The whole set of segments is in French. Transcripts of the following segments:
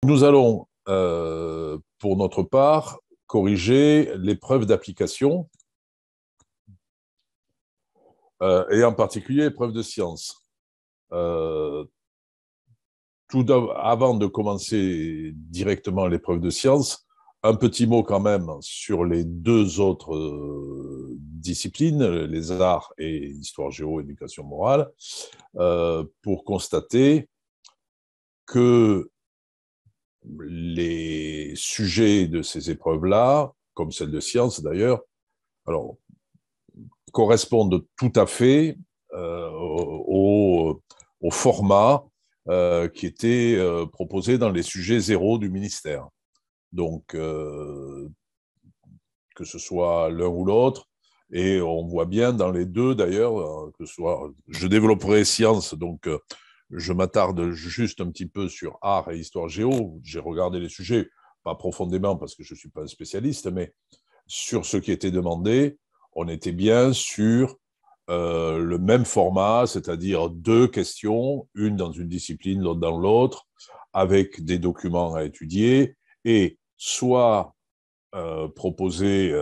nous allons, pour notre part, corriger l'épreuve d'application et en particulier l'épreuve de sciences. Avant de commencer directement l'épreuve de sciences, un petit mot quand même sur les deux autres disciplines, les arts et histoire géo, éducation morale, pour constater que les sujets de ces épreuves-là, comme celle de sciences d'ailleurs, alors, correspondent tout à fait au format qui était proposé dans les sujets zéro du ministère. Donc, que ce soit l'un ou l'autre, et on voit bien dans les deux d'ailleurs, que ce soit, je développerai sciences, donc je m'attarde juste un petit peu sur art et histoire géo. J'ai regardé les sujets, pas profondément parce que je ne suis pas un spécialiste, mais sur ce qui était demandé, on était bien sur le même format, c'est-à-dire deux questions, une dans une discipline, l'autre dans l'autre, avec des documents à étudier, et soit proposer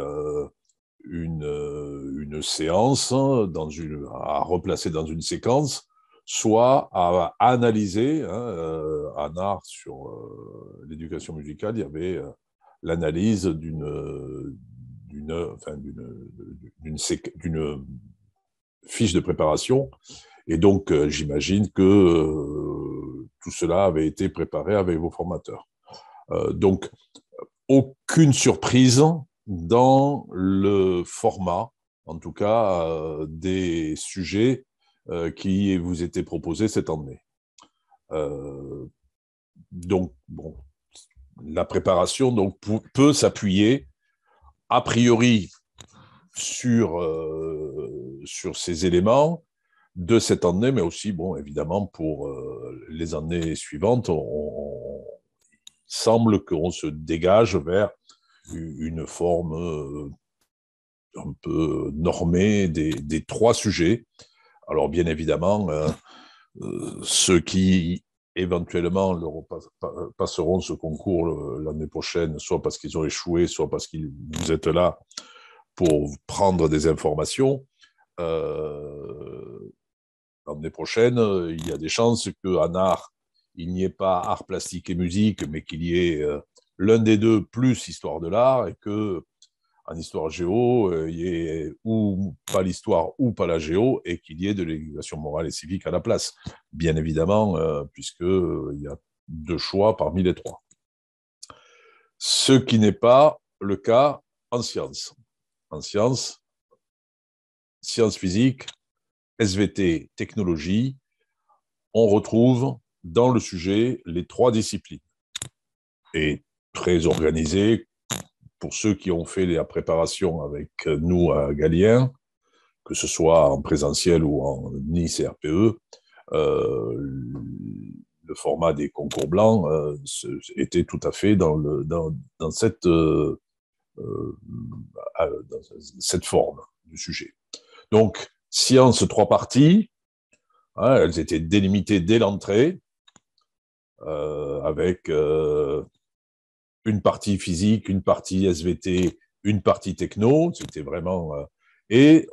une séance à replacer dans une séquence, soit à analyser. En art, sur l'éducation musicale, il y avait l'analyse d'une fiche de préparation. Et donc, j'imagine que tout cela avait été préparé avec vos formateurs. Donc, aucune surprise dans le format, en tout cas, des sujets qui vous étaient proposés cette année. Donc, bon, la préparation donc, peut s'appuyer a priori sur ces éléments de cette année, mais aussi, bon, évidemment, pour les années suivantes, on semble qu'on se dégage vers une forme un peu normée des trois sujets. Alors, bien évidemment, ceux qui éventuellement passeront ce concours l'année prochaine, soit parce qu'ils ont échoué, soit parce que vous êtes là pour prendre des informations. L'année prochaine, il y a des chances qu'en art, il n'y ait pas art plastique et musique, mais qu'il y ait l'un des deux plus histoire de l'art, et que en histoire géo, il y ait ou pas l'histoire ou pas la géo, et qu'il y ait de l'éducation morale et civique à la place, bien évidemment, puisqu'il y a deux choix parmi les trois. Ce qui n'est pas le cas en sciences. En sciences physiques, SVT, technologie, on retrouve dans le sujet les trois disciplines. Et très organisé, pour ceux qui ont fait la préparation avec nous à Galien, que ce soit en présentiel ou en ICRPE, le format des concours blancs était tout à fait dans cette forme du sujet. Donc, sciences, trois parties, elles étaient délimitées dès l'entrée, avec une partie physique, une partie SVT, une partie techno. C'était vraiment... et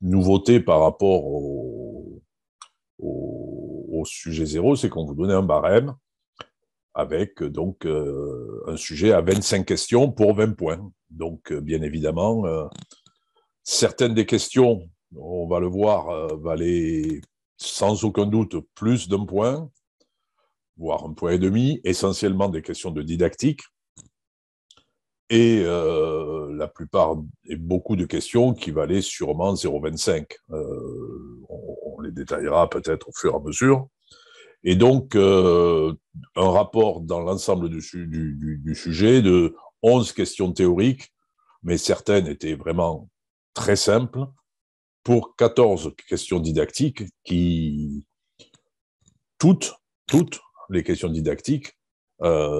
nouveauté par rapport au sujet zéro, c'est qu'on vous donnait un barème avec donc un sujet à 25 questions pour 20 points. Donc, bien évidemment, certaines des questions, on va le voir, valaient sans aucun doute plus d'un point, voire un point et demi, essentiellement des questions de didactique, et la plupart, et beaucoup de questions qui valaient sûrement 0,25. On les détaillera peut-être au fur et à mesure. Et donc, un rapport dans l'ensemble du sujet de 11 questions théoriques, mais certaines étaient vraiment très simples, pour 14 questions didactiques qui, toutes les questions didactiques,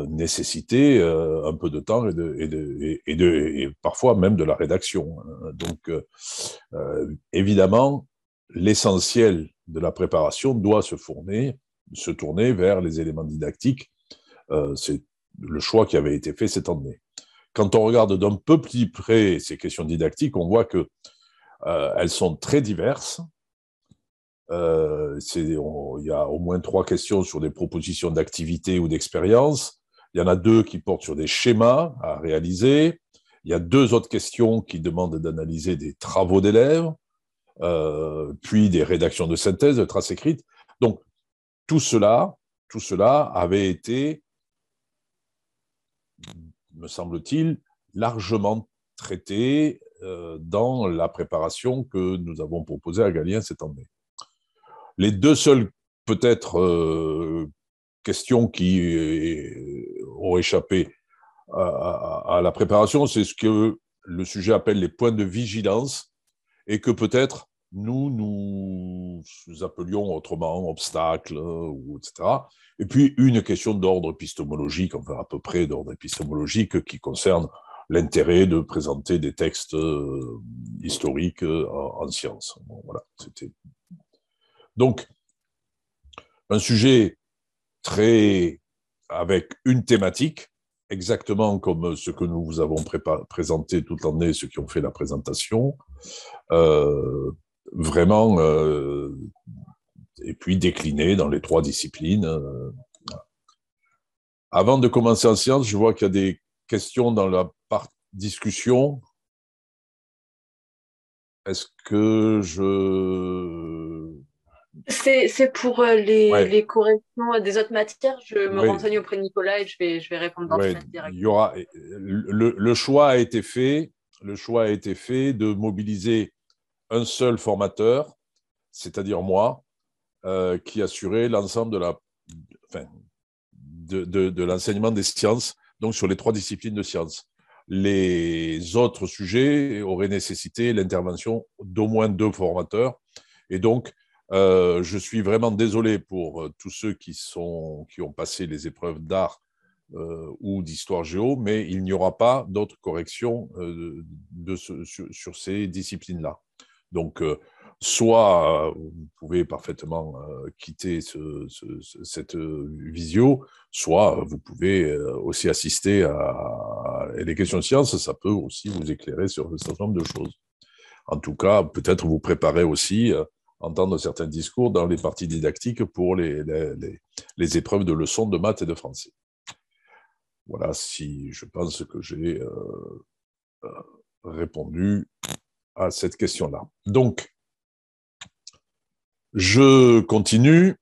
nécessitaient un peu de temps et parfois même de la rédaction. Donc, évidemment, l'essentiel de la préparation doit se tourner vers les éléments didactiques C'est le choix qui avait été fait cette année. Quand on regarde d'un peu plus près ces questions didactiques, on voit qu'elles sont très diverses. Il y a au moins 3 questions sur des propositions d'activité ou d'expérience. Il y en a 2 qui portent sur des schémas à réaliser. Il y a 2 autres questions qui demandent d'analyser des travaux d'élèves, puis des rédactions de synthèse, de traces écrites. Donc, tout cela avait été, me semble-t-il, largement traité dans la préparation que nous avons proposée à Galien cette année. Les 2 seules, peut-être, questions qui ont échappé à la préparation, c'est ce que le sujet appelle les points de vigilance et que peut-être nous appelions autrement obstacles, etc. Et puis une question d'ordre épistémologique, enfin à peu près d'ordre épistémologique, qui concerne l'intérêt de présenter des textes historiques en sciences. Bon, voilà, c'était donc un sujet très avec une thématique, exactement comme ce que nous vous avons présenté toute l'année, ceux qui ont fait la présentation, vraiment, et puis décliné dans les 3 disciplines. Avant de commencer en sciences, je vois qu'il y a des questions dans la discussion. Est-ce que je... C'est pour Ouais, les corrections des autres matières. Je me ouais, renseigne auprès de Nicolas et je vais répondre dans le ouais. chat Il y directement. aura, le choix a été fait. Le choix a été fait de mobiliser un seul formateur, c'est-à-dire moi, qui assurait l'ensemble enfin, de l'enseignement des sciences, donc sur les 3 disciplines de sciences. Les autres sujets auraient nécessité l'intervention d'au moins 2 formateurs. Et donc, je suis vraiment désolé pour tous ceux qui ont passé les épreuves d'art ou d'histoire géo, mais il n'y aura pas d'autres corrections sur ces disciplines-là. Donc, soit vous pouvez parfaitement quitter cette visio, soit vous pouvez aussi assister à les questions de sciences, ça peut aussi vous éclairer sur un certain nombre de choses. En tout cas, peut-être vous préparer aussi entendre certains discours dans les parties didactiques pour les épreuves de leçons de maths et de français. Voilà, si je pense que j'ai répondu à cette question-là. Donc, je continue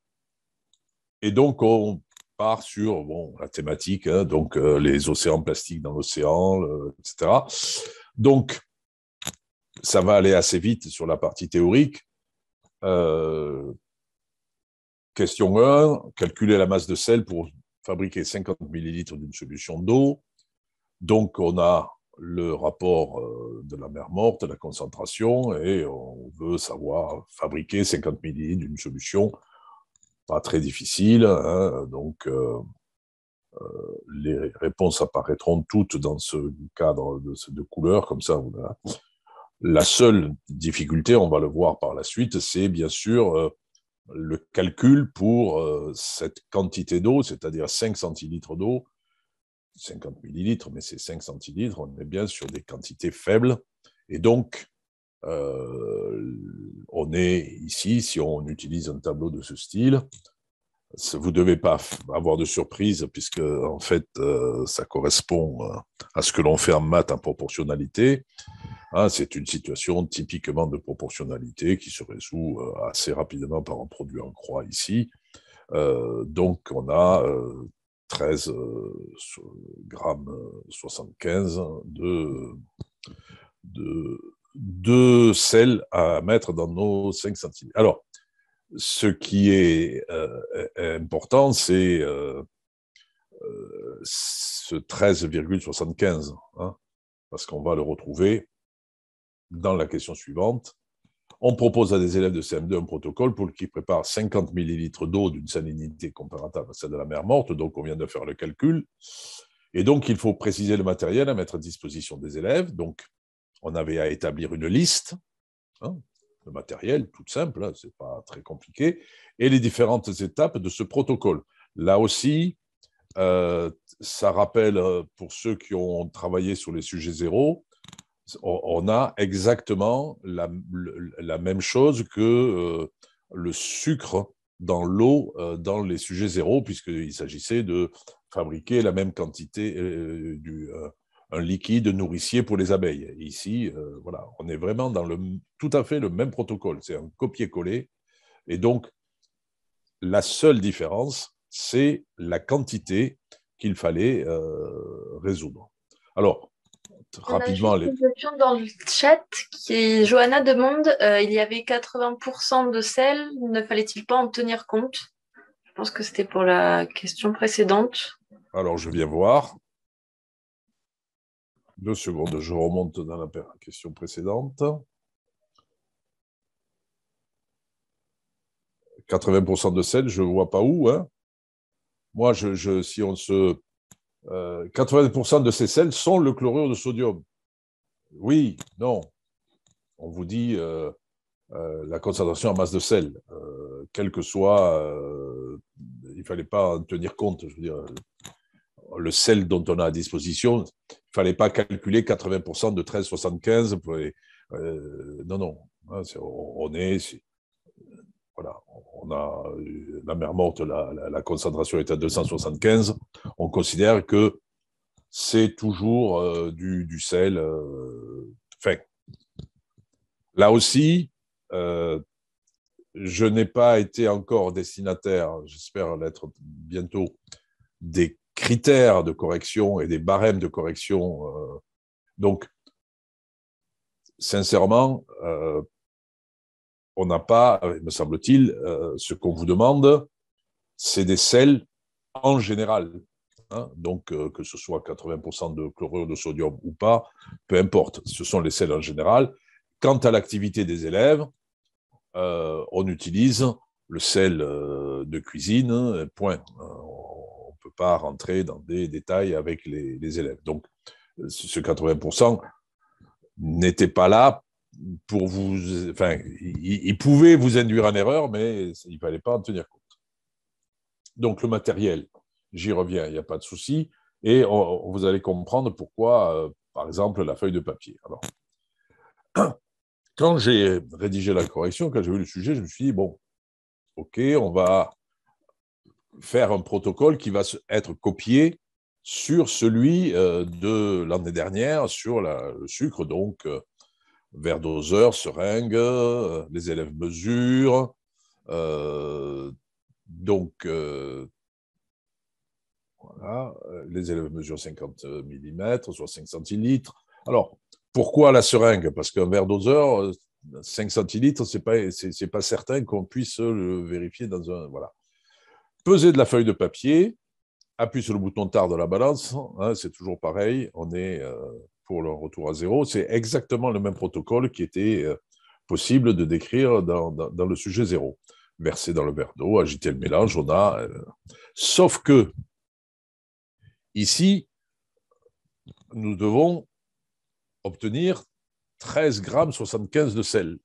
et donc on part sur la thématique, hein, donc les océans plastiques dans l'océan, etc. Donc, ça va aller assez vite sur la partie théorique. Question 1, calculer la masse de sel pour fabriquer 50 millilitres d'une solution d'eau. Donc, on a le rapport de la mer morte, la concentration, et on veut savoir fabriquer 50 millilitres d'une solution pas très difficile. Hein, donc, les réponses apparaîtront toutes dans ce cadre de couleurs, comme ça. Voilà. La seule difficulté, on va le voir par la suite, c'est bien sûr le calcul pour cette quantité d'eau, c'est-à-dire 5 centilitres d'eau, 50 millilitres, mais c'est 5 centilitres, on est bien sur des quantités faibles. Et donc, on est ici, si on utilise un tableau de ce style, vous ne devez pas avoir de surprise, puisque en fait, ça correspond à ce que l'on fait en maths en proportionnalité. Hein, c'est une situation typiquement de proportionnalité qui se résout assez rapidement par un produit en croix ici. Donc, on a 13 grammes 75 de sel à mettre dans nos 5 centilitres. Alors, ce qui est important, c'est ce 13,75, hein, parce qu'on va le retrouver dans la question suivante. On propose à des élèves de CM2 un protocole pour qu'ils préparent 50 millilitres d'eau d'une salinité comparable à celle de la mer morte. Donc, on vient de faire le calcul. Et donc, il faut préciser le matériel à mettre à disposition des élèves. Donc, on avait à établir une liste, hein, de matériel, toute simple, hein, c'est pas très compliqué, et les différentes étapes de ce protocole. Là aussi, ça rappelle, pour ceux qui ont travaillé sur les sujets zéro, on a exactement la même chose que le sucre dans l'eau dans les sujets zéro, puisqu'il s'agissait de fabriquer la même quantité un liquide nourricier pour les abeilles. Et ici, voilà, on est vraiment dans tout à fait le même protocole. C'est un copier-coller. Et donc, la seule différence, c'est la quantité qu'il fallait résoudre. Alors, On a rapidement, juste une question dans le chat qui Johanna demande il y avait 80% de sel, ne fallait-il pas en tenir compte? Je pense que c'était pour la question précédente. Alors, je viens voir. 2 secondes, je remonte dans la question précédente. 80% de sel, je ne vois pas où. Hein. Moi, si on se... 80% de ces sels sont le chlorure de sodium. Oui, non. On vous dit la concentration en masse de sel. Quel que soit... il ne fallait pas en tenir compte. Je veux dire, le sel dont on a à disposition, il ne fallait pas calculer 80% de 13,75. Non, non. On est voilà, on a la mer morte, la concentration est à 275. On considère que c'est toujours du sel. Enfin, là aussi, je n'ai pas été encore destinataire, j'espère l'être bientôt, des critères de correction et des barèmes de correction. Donc, sincèrement, on n'a pas, me semble-t-il, ce qu'on vous demande, c'est des sels en général. Hein, donc, que ce soit 80% de chlorure de sodium ou pas, peu importe, ce sont les sels en général. Quant à l'activité des élèves, on utilise le sel de cuisine, point. On ne peut pas rentrer dans des détails avec les élèves. Donc, ce 80% n'était pas là pour vous... Enfin, il pouvait vous induire en erreur, mais il ne fallait pas en tenir compte. Donc, le matériel, j'y reviens, il n'y a pas de souci. Et vous allez comprendre pourquoi, par exemple, la feuille de papier. Alors, quand j'ai rédigé la correction, quand j'ai vu le sujet, je me suis dit, bon, OK, on va faire un protocole qui va être copié sur celui de l'année dernière, sur le sucre, donc verre doseur, seringue, les élèves mesurent, donc voilà, les élèves mesurent 50 mm, soit 5 centilitres. Alors, pourquoi la seringue? Parce qu'un verre doseur, 5 centilitres, c'est pas certain qu'on puisse le vérifier dans un... Voilà. Peser de la feuille de papier, appuie sur le bouton tard de la balance, hein, c'est toujours pareil, on est pour le retour à zéro. C'est exactement le même protocole qui était possible de décrire dans le sujet zéro. Verser dans le verre d'eau, agiter le mélange, on a... sauf que, ici, nous devons obtenir 13 grammes 75 de sel.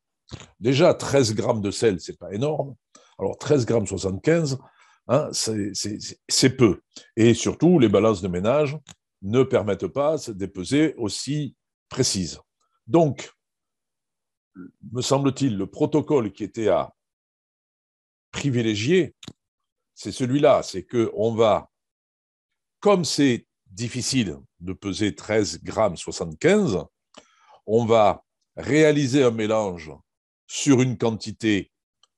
Déjà, 13 grammes de sel, ce n'est pas énorme. Alors, 13 grammes 75, hein, c'est peu. Et surtout, les balances de ménage ne permettent pas des pesées aussi précises. Donc, me semble-t-il, le protocole qui était à privilégier, c'est celui-là. C'est qu'on va, comme c'est difficile de peser 13 grammes 75, on va réaliser un mélange sur une quantité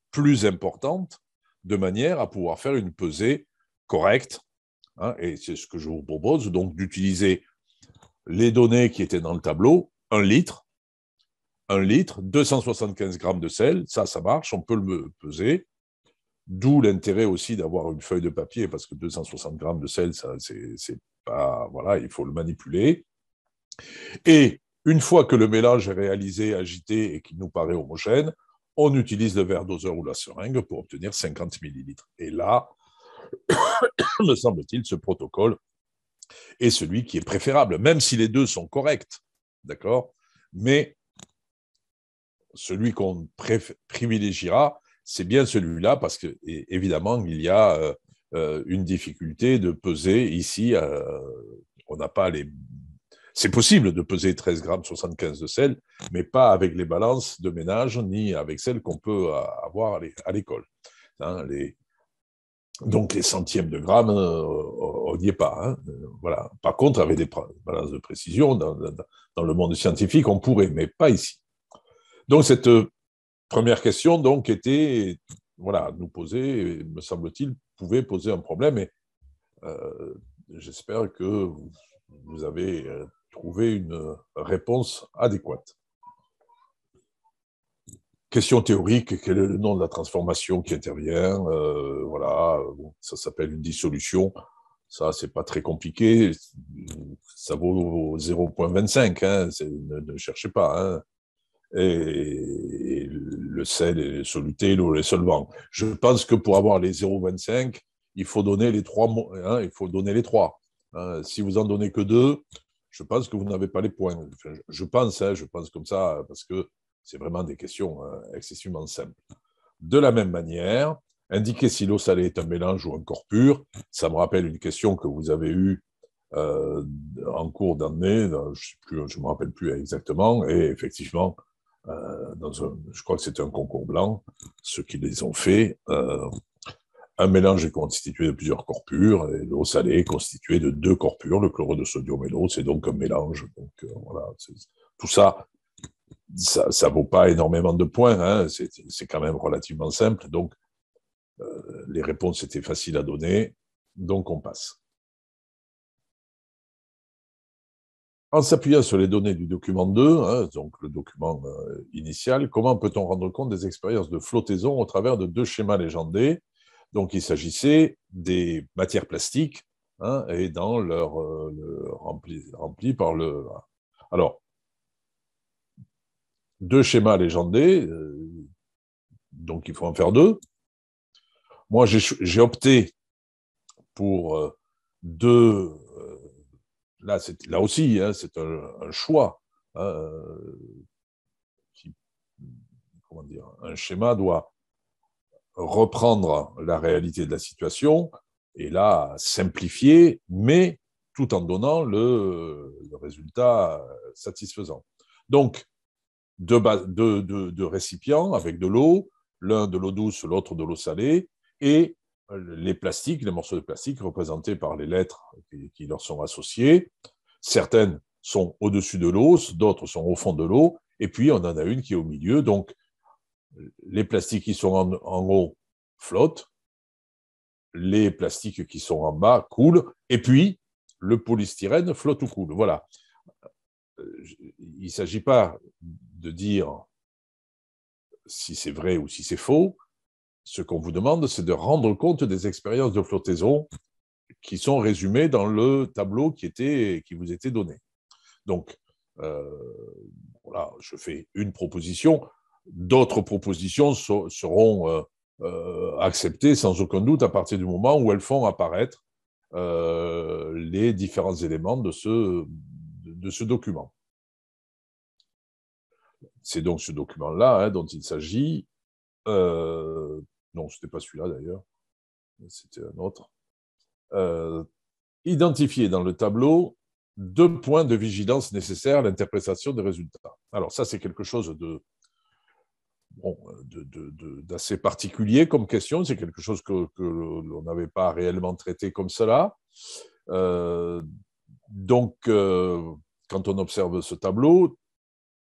plus importante de manière à pouvoir faire une pesée correcte. Hein, et c'est ce que je vous propose, donc d'utiliser les données qui étaient dans le tableau, 1 litre, 275 grammes de sel, ça marche, on peut le peser. D'où l'intérêt aussi d'avoir une feuille de papier, parce que 260 grammes de sel, ça, c'est pas... Voilà, il faut le manipuler. Et une fois que le mélange est réalisé, agité et qu'il nous paraît homogène, on utilise le verre doseur ou la seringue pour obtenir 50 millilitres. Et là, me semble-t-il, ce protocole est celui qui est préférable, même si les deux sont corrects, d'accord? Mais celui qu'on privilégiera, c'est bien celui-là, parce que, évidemment, il y a une difficulté de peser ici. On n'a pas les... C'est possible de peser 13 grammes 75 de sel, mais pas avec les balances de ménage, ni avec celles qu'on peut avoir à l'école. Hein, donc, les centièmes de grammes, on n'y est pas. Hein. Voilà. Par contre, avec des balances de précision, dans le monde scientifique, on pourrait, mais pas ici. Donc, cette première question donc, était, voilà, nous poser, me semble-t-il, pouvait poser un problème. Et j'espère que vous avez trouvé une réponse adéquate. Question théorique, quel est le nom de la transformation qui intervient? Voilà, ça s'appelle une dissolution. Ça, c'est pas très compliqué. Ça vaut 0,25. Hein, ne cherchez pas. Hein. Et le sel est soluté, l'eau est solvant. Je pense que pour avoir les 0,25, il faut donner les trois. Hein, il faut donner les trois. Hein. Si vous en donnez que deux, je pense que vous n'avez pas les points. Enfin, je pense comme ça parce que c'est vraiment des questions excessivement simples. De la même manière, indiquer si l'eau salée est un mélange ou un corps pur, ça me rappelle une question que vous avez eue en cours d'année, je ne me rappelle plus exactement, et effectivement, je crois que c'était un concours blanc, ceux qui les ont fait, un mélange est constitué de plusieurs corps purs, et l'eau salée est constituée de 2 corps purs, le chlorure de sodium et l'eau, c'est donc un mélange. Donc voilà, tout ça ne vaut pas énormément de points, hein, c'est quand même relativement simple, donc les réponses étaient faciles à donner, donc on passe. En s'appuyant sur les données du document 2, hein, donc le document initial, comment peut-on rendre compte des expériences de flottaison au travers de 2 schémas légendés? Donc il s'agissait des matières plastiques hein, et dans leur rempli par le... Alors, 2 schémas légendés, donc il faut en faire 2. Moi, j'ai opté pour 2... là aussi, hein, c'est un choix. Comment dire, un schéma doit reprendre la réalité de la situation et là, simplifier, mais tout en donnant le résultat satisfaisant. Donc, 2 récipients avec de l'eau, l'un de l'eau douce, l'autre de l'eau salée, et les plastiques, les morceaux de plastique représentés par les lettres qui leur sont associées. Certaines sont au-dessus de l'eau, d'autres sont au fond de l'eau, et puis on en a une qui est au milieu. Donc, les plastiques qui sont en haut flottent, les plastiques qui sont en bas coulent, et puis le polystyrène flotte ou coule. Voilà. Il ne s'agit pas de dire si c'est vrai ou si c'est faux. Ce qu'on vous demande, c'est de rendre compte des expériences de flottaison qui sont résumées dans le tableau qui vous était donné. Donc, voilà, je fais une proposition. D'autres propositions seront acceptées sans aucun doute à partir du moment où elles font apparaître les différents éléments de ce document. C'est donc ce document-là hein, dont il s'agit. Non, ce n'était pas celui-là d'ailleurs, c'était un autre. Identifier dans le tableau 2 points de vigilance nécessaires à l'interprétation des résultats. Alors ça, c'est quelque chose d'assez particulier comme question, c'est quelque chose que l'on n'avait pas réellement traité comme cela. Donc, quand on observe ce tableau,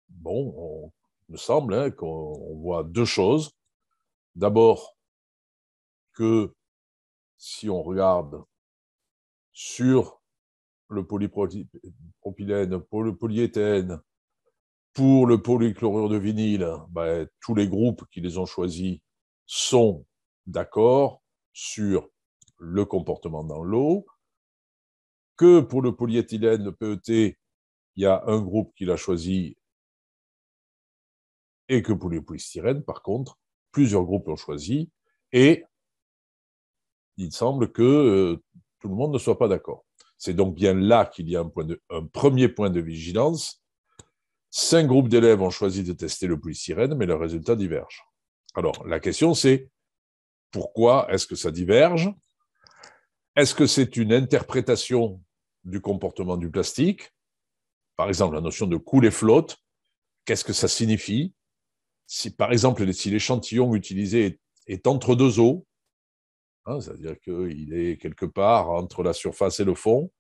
bon, il me semble hein, qu'on voit 2 choses. D'abord, que si on regarde sur le polypropylène, pour le polyéthène, pour le polychlorure de vinyle, ben, tous les groupes qui les ont choisis sont d'accord sur le comportement dans l'eau, que pour le polyéthylène, le PET, il y a un groupe qui l'a choisi et que pour le polystyrène, par contre, plusieurs groupes l'ont choisi et il semble que tout le monde ne soit pas d'accord. C'est donc bien là qu'il y a un premier point de vigilance. 5 groupes d'élèves ont choisi de tester le polystyrène, mais leurs résultats divergent. Alors, la question, c'est pourquoi est-ce que ça diverge? Est-ce que c'est une interprétation du comportement du plastique? Par exemple, la notion de coule et flotte, qu'est-ce que ça signifie? Si, par exemple, si l'échantillon utilisé est entre deux eaux, hein, c'est-à-dire qu'il est quelque part entre la surface et le fond,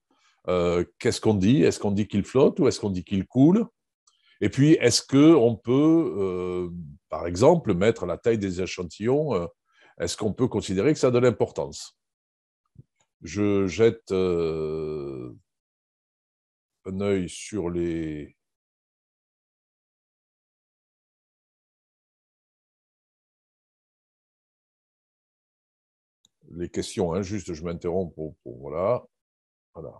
qu'est-ce qu'on dit? Est-ce qu'on dit qu'il flotte ou est-ce qu'on dit qu'il coule? Et puis, est-ce qu'on peut, par exemple, mettre la taille des échantillons, est-ce qu'on peut considérer que ça a de l'importance? Je jette un œil sur les questions, hein, juste je m'interromps voilà. Voilà,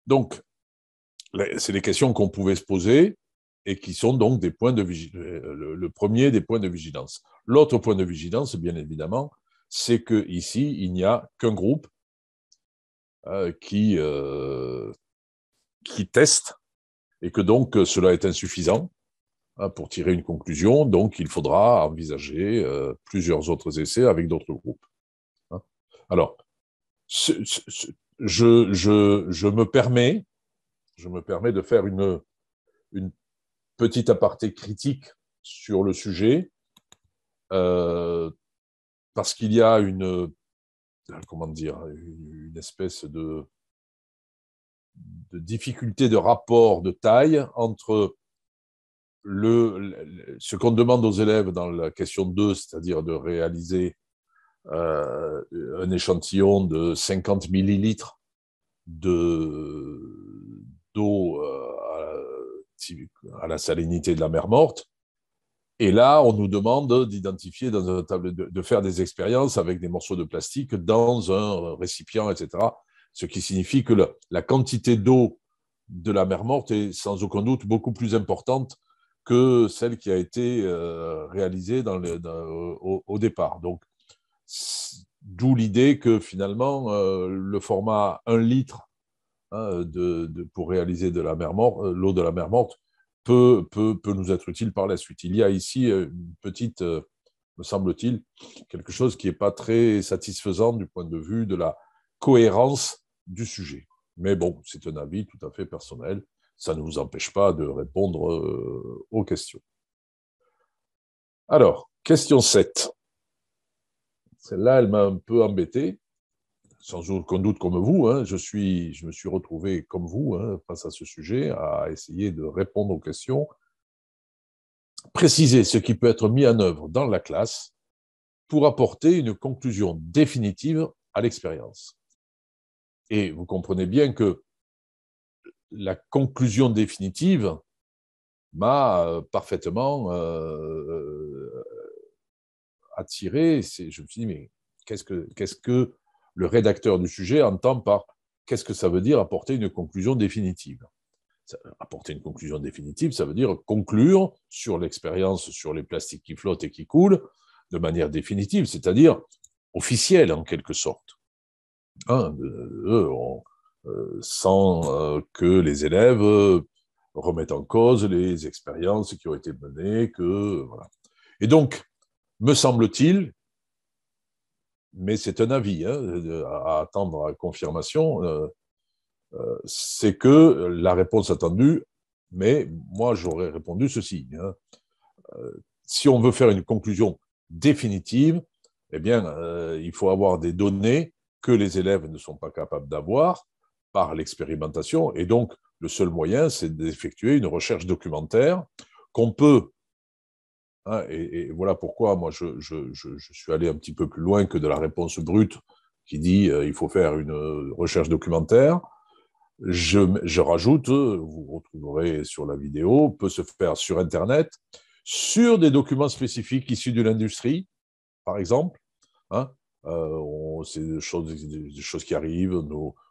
donc c'est les questions qu'on pouvait se poser et qui sont donc des points de vigilance. Le premier des points de vigilance. L'autre point de vigilance, bien évidemment, c'est qu'ici, il n'y a qu'un groupe qui teste et que donc cela est insuffisant pour tirer une conclusion. Donc, il faudra envisager plusieurs autres essais avec d'autres groupes. Hein. Alors, je me permets de faire une petite aparté critique sur le sujet, parce qu'il y a comment dire, une espèce de difficulté de rapport de taille entre ce qu'on demande aux élèves dans la question 2, c'est-à-dire de réaliser un échantillon de 50 millilitres d'eau à la salinité de la mer Morte. Et là, on nous demande d'identifier dans un table, de faire des expériences avec des morceaux de plastique dans un récipient, etc. Ce qui signifie que la quantité d'eau de la mer Morte est sans aucun doute beaucoup plus importante que celle qui a été réalisée au départ. Donc, d'où l'idée que finalement, le format 1 litre hein, pour réaliser de la mer Morte, l'eau de la mer Morte peut nous être utile par la suite. Il y a ici une petite, me semble-t-il, quelque chose qui n'est pas très satisfaisant du point de vue de la cohérence du sujet. Mais bon, c'est un avis tout à fait personnel. Ça ne vous empêche pas de répondre aux questions. Alors, question 7. Celle-là, elle m'a un peu embêté, sans aucun doute comme vous. Hein, je me suis retrouvé comme vous hein, face à ce sujet, à essayer de répondre aux questions. Préciser ce qui peut être mis en œuvre dans la classe pour apporter une conclusion définitive à l'expérience. Et vous comprenez bien que la conclusion définitive m'a parfaitement attiré. Je me suis dit, mais qu'est-ce que le rédacteur du sujet entend par qu'est-ce que ça veut dire apporter une conclusion définitive? Apporter une conclusion définitive, ça veut dire conclure sur l'expérience sur les plastiques qui flottent et qui coulent de manière définitive, c'est-à-dire officielle en quelque sorte. Hein, sans que les élèves remettent en cause les expériences qui ont été menées. Voilà. Et donc, me semble-t-il, mais c'est un avis hein, à attendre à confirmation, c'est que la réponse attendue, mais moi j'aurais répondu ceci. Hein, si on veut faire une conclusion définitive, eh bien, il faut avoir des données que les élèves ne sont pas capables d'avoir par l'expérimentation. Et donc, le seul moyen, c'est d'effectuer une recherche documentaire qu'on peut. Hein, et voilà pourquoi moi, je suis allé un petit peu plus loin que de la réponse brute qui dit il faut faire une recherche documentaire. Je rajoute, vous retrouverez sur la vidéo, peut se faire sur Internet, sur des documents spécifiques issus de l'industrie, par exemple. Hein, c'est des choses qui arrivent,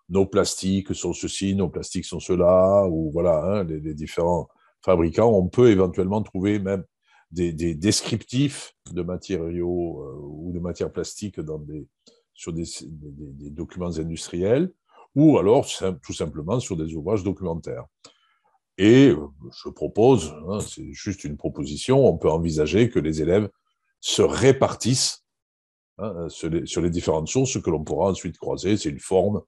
nos plastiques sont ceci, nos plastiques sont cela, ou voilà, hein, les différents fabricants. On peut éventuellement trouver même des descriptifs de matériaux ou de matières plastiques sur des documents industriels, ou alors tout simplement sur des ouvrages documentaires. Et je propose, hein, c'est juste une proposition, on peut envisager que les élèves se répartissent hein, sur les différentes sources que l'on pourra ensuite croiser. C'est une forme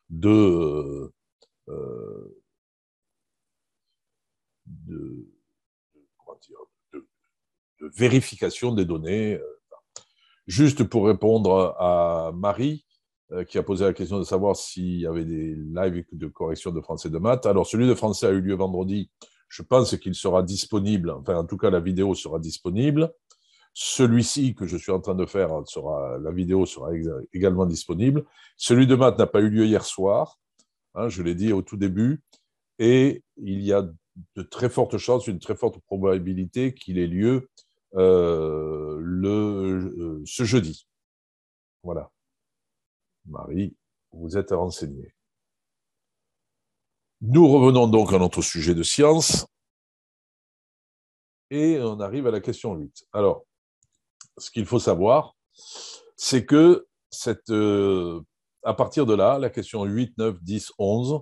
de, de, comment dire, de vérification des données. Juste pour répondre à Marie, qui a posé la question de savoir s'il y avait des lives de correction de français et de maths. Alors, celui de français a eu lieu vendredi. Je pense qu'il sera disponible, enfin, en tout cas, la vidéo sera disponible. Celui-ci que je suis en train de faire, la vidéo sera également disponible. Celui de maths n'a pas eu lieu hier soir, hein, je l'ai dit au tout début, et il y a de très fortes chances, une très forte probabilité qu'il ait lieu ce jeudi. Voilà. Marie, vous êtes renseignée. Nous revenons donc à notre sujet de science et on arrive à la question 8. Alors, ce qu'il faut savoir, c'est que à partir de là, la question 8, 9, 10, 11,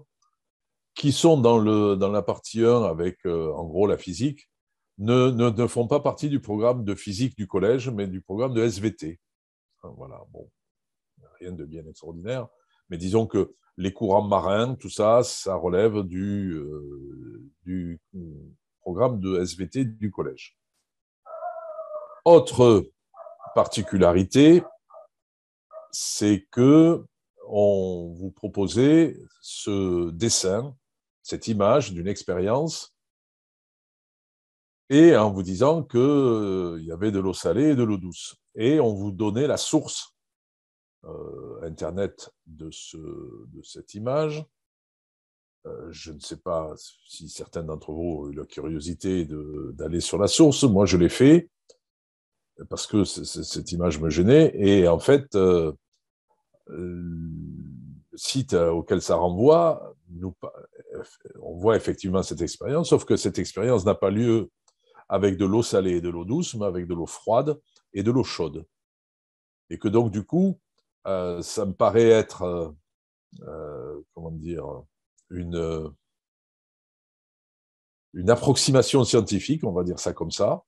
qui sont dans la partie 1 avec, en gros, la physique, ne font pas partie du programme de physique du collège, mais du programme de SVT. Voilà, bon, rien de bien extraordinaire, mais disons que les courants marins, tout ça, ça relève du programme de SVT du collège. Autre particularité, c'est que on vous proposait ce dessin, cette image d'une expérience, et en vous disant qu'il y avait de l'eau salée et de l'eau douce. Et on vous donnait la source Internet de cette image. Je ne sais pas si certains d'entre vous ont eu la curiosité d'aller sur la source. Moi, je l'ai fait parce que cette image me gênait. Et en fait, le site auquel ça renvoie, on voit effectivement cette expérience, sauf que cette expérience n'a pas lieu avec de l'eau salée et de l'eau douce, mais avec de l'eau froide et de l'eau chaude. Et que donc, du coup, ça me paraît être, comment dire, une approximation scientifique, on va dire ça comme ça,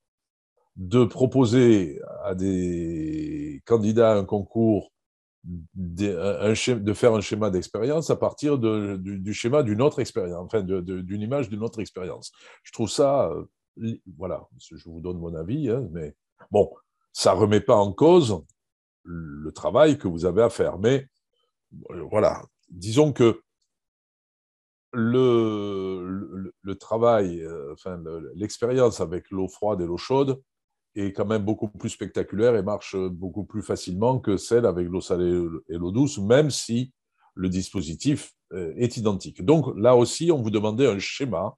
de proposer à des candidats à un concours de faire un schéma d'expérience à partir du schéma d'une autre expérience, enfin d'une image d'une autre expérience. Je trouve ça, voilà, je vous donne mon avis, hein, mais bon, ça ne remet pas en cause le travail que vous avez à faire. Mais voilà, disons que le travail, enfin l'expérience avec l'eau froide et l'eau chaude est quand même beaucoup plus spectaculaire et marche beaucoup plus facilement que celle avec l'eau salée et l'eau douce, même si le dispositif est identique. Donc là aussi, on vous demandait un schéma,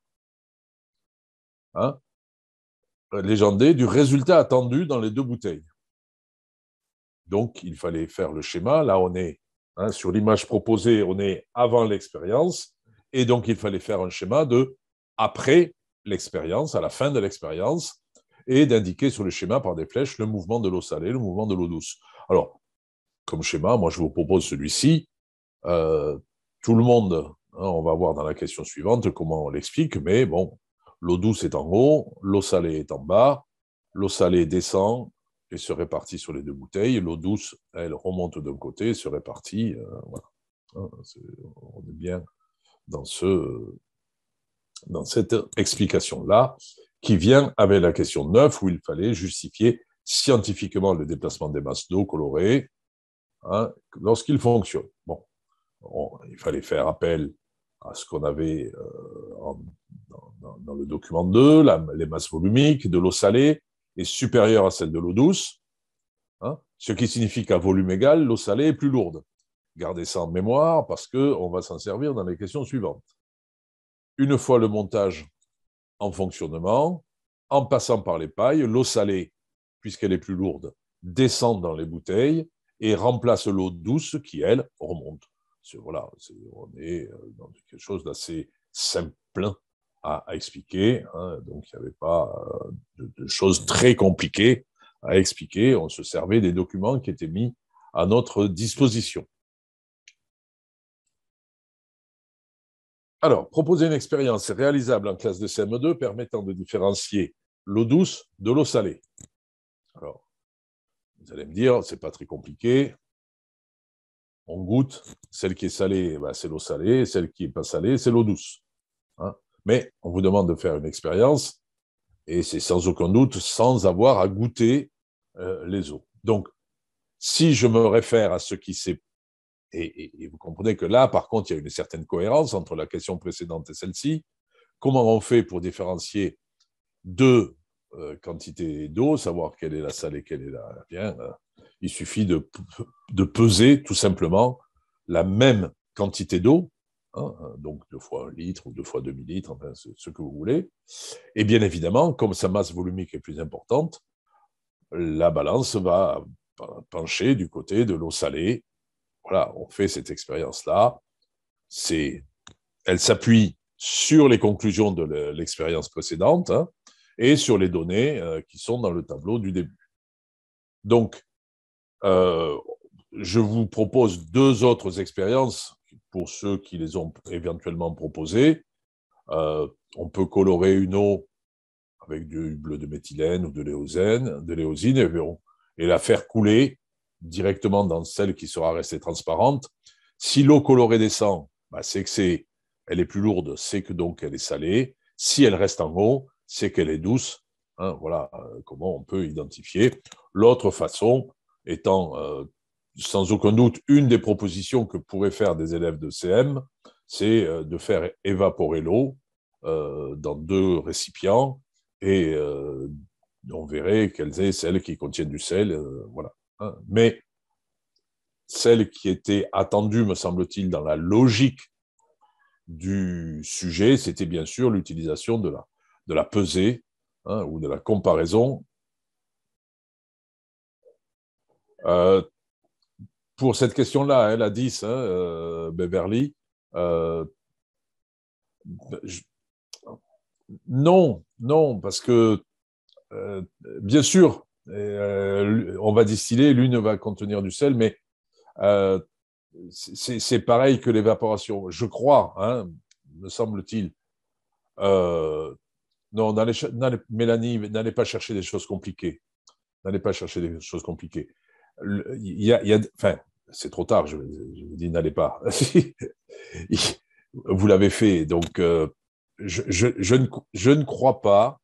hein, légendé du résultat attendu dans les deux bouteilles. Donc, il fallait faire le schéma. Là, on est, hein, sur l'image proposée, on est avant l'expérience. Et donc, il fallait faire un schéma de après l'expérience, à la fin de l'expérience, et d'indiquer sur le schéma par des flèches le mouvement de l'eau salée, le mouvement de l'eau douce. Alors, comme schéma, moi, je vous propose celui-ci. Tout le monde, hein, on va voir dans la question suivante comment on l'explique, mais bon, l'eau douce est en haut, l'eau salée est en bas, l'eau salée descend et se répartit sur les deux bouteilles, l'eau douce, elle remonte d'un côté et se répartit. Voilà. On est bien dans cette explication-là, qui vient avec la question 9, où il fallait justifier scientifiquement le déplacement des masses d'eau colorées, hein, lorsqu'il fonctionne. Bon, il fallait faire appel à ce qu'on avait dans le document 2, les masses volumiques de l'eau salée est supérieure à celle de l'eau douce, hein, ce qui signifie qu'à volume égal, l'eau salée est plus lourde. Gardez ça en mémoire parce qu'on va s'en servir dans les questions suivantes. Une fois le montage en fonctionnement, en passant par les pailles, l'eau salée, puisqu'elle est plus lourde, descend dans les bouteilles et remplace l'eau douce qui, elle, remonte. Voilà, on est dans quelque chose d'assez simple à expliquer, hein, donc il n'y avait pas de choses très compliquées à expliquer, on se servait des documents qui étaient mis à notre disposition. Alors, proposer une expérience réalisable en classe de CM2 permettant de différencier l'eau douce de l'eau salée. Alors, Vous allez me dire, ce n'est pas très compliqué. On goûte, celle qui est salée, ben, c'est l'eau salée, celle qui n'est pas salée, c'est l'eau douce. Hein. Mais on vous demande de faire une expérience, et c'est sans aucun doute sans avoir à goûter les eaux. Donc, si je me réfère à ce qui s'est... Et vous comprenez que là, par contre, il y a une certaine cohérence entre la question précédente et celle-ci. Comment on fait pour différencier deux quantités d'eau, savoir quelle est la salée, quelle est la... Bien, il suffit de peser tout simplement la même quantité d'eau, hein, donc 2 fois 1 litre ou 2 fois demi-litre, enfin, ce que vous voulez. Et bien évidemment, comme sa masse volumique est plus importante, la balance va pencher du côté de l'eau salée. Voilà, on fait cette expérience-là. Elle s'appuie sur les conclusions de l'expérience précédente, hein, et sur les données qui sont dans le tableau du début. Donc, je vous propose 2 autres expériences pour ceux qui les ont éventuellement proposées. On peut colorer une eau avec du bleu de méthylène ou de l'éosine et la faire couler directement dans celle qui sera restée transparente. Si l'eau colorée descend, bah, c'est que elle est plus lourde, c'est que donc elle est salée. Si elle reste en haut, c'est qu'elle est douce. Hein, voilà comment on peut identifier. L'autre façon étant sans aucun doute une des propositions que pourraient faire des élèves de CM, c'est de faire évaporer l'eau dans 2 récipients et on verrait quelles sont celles qui contiennent du sel. Voilà. Hein. Mais celle qui était attendue, me semble-t-il, dans la logique du sujet, c'était bien sûr l'utilisation de la pesée, hein, ou de la comparaison. Pour cette question-là, elle a 10, hein, Beverly. Non, parce que, bien sûr, on va distiller, l'une va contenir du sel, mais c'est pareil que l'évaporation. Je crois, hein, me semble-t-il. Non, Mélanie, n'allez pas chercher des choses compliquées. N'allez pas chercher des choses compliquées. Enfin, c'est trop tard, je vous dis, n'allez pas. Vous l'avez fait, donc je ne crois pas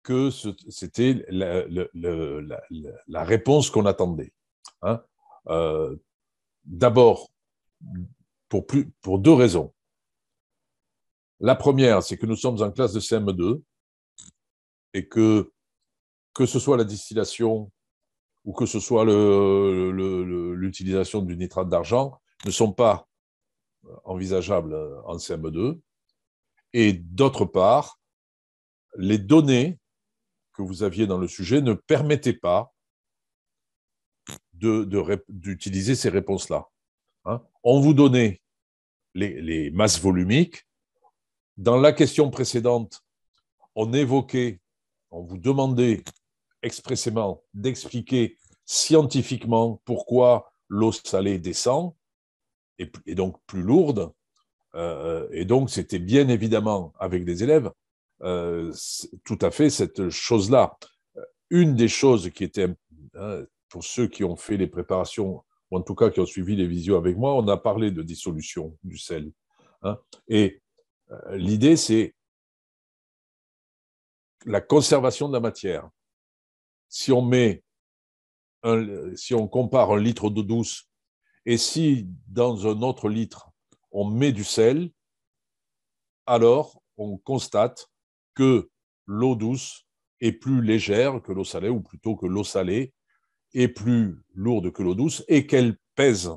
que c'était la réponse qu'on attendait. Hein. D'abord, pour 2 raisons. La première, c'est que nous sommes en classe de CM2 et que ce soit la distillation ou que ce soit l'utilisation du nitrate d'argent, ne sont pas envisageables en CM2. Et d'autre part, les données que vous aviez dans le sujet ne permettaient pas d'utiliser ces réponses-là. Hein. On vous donnait les masses volumiques. Dans la question précédente, on vous demandait expressément d'expliquer scientifiquement pourquoi l'eau salée descend et donc plus lourde. Et donc, c'était bien évidemment avec les élèves tout à fait cette chose-là. Une des choses qui était, pour ceux qui ont fait les préparations, ou en tout cas qui ont suivi les visios avec moi, on a parlé de dissolution du sel. Hein, et l'idée, c'est la conservation de la matière. Si on compare 1 litre d'eau douce et si dans un autre litre, on met du sel, alors on constate que l'eau douce est plus légère que l'eau salée, ou plutôt que l'eau salée est plus lourde que l'eau douce et qu'elle pèse.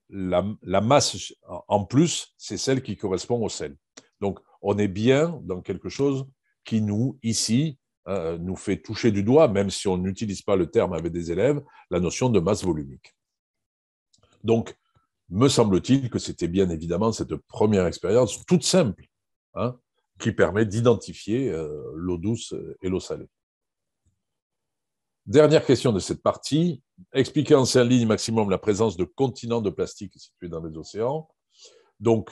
La masse en plus, c'est celle qui correspond au sel. Donc, on est bien dans quelque chose qui nous, ici, nous fait toucher du doigt, même si on n'utilise pas le terme avec des élèves, la notion de masse volumique. Donc, me semble-t-il que c'était bien évidemment cette première expérience toute simple, hein, qui permet d'identifier l'eau douce et l'eau salée. Dernière question de cette partie. Expliquer en 5 lignes maximum la présence de continents de plastique situés dans les océans. Donc,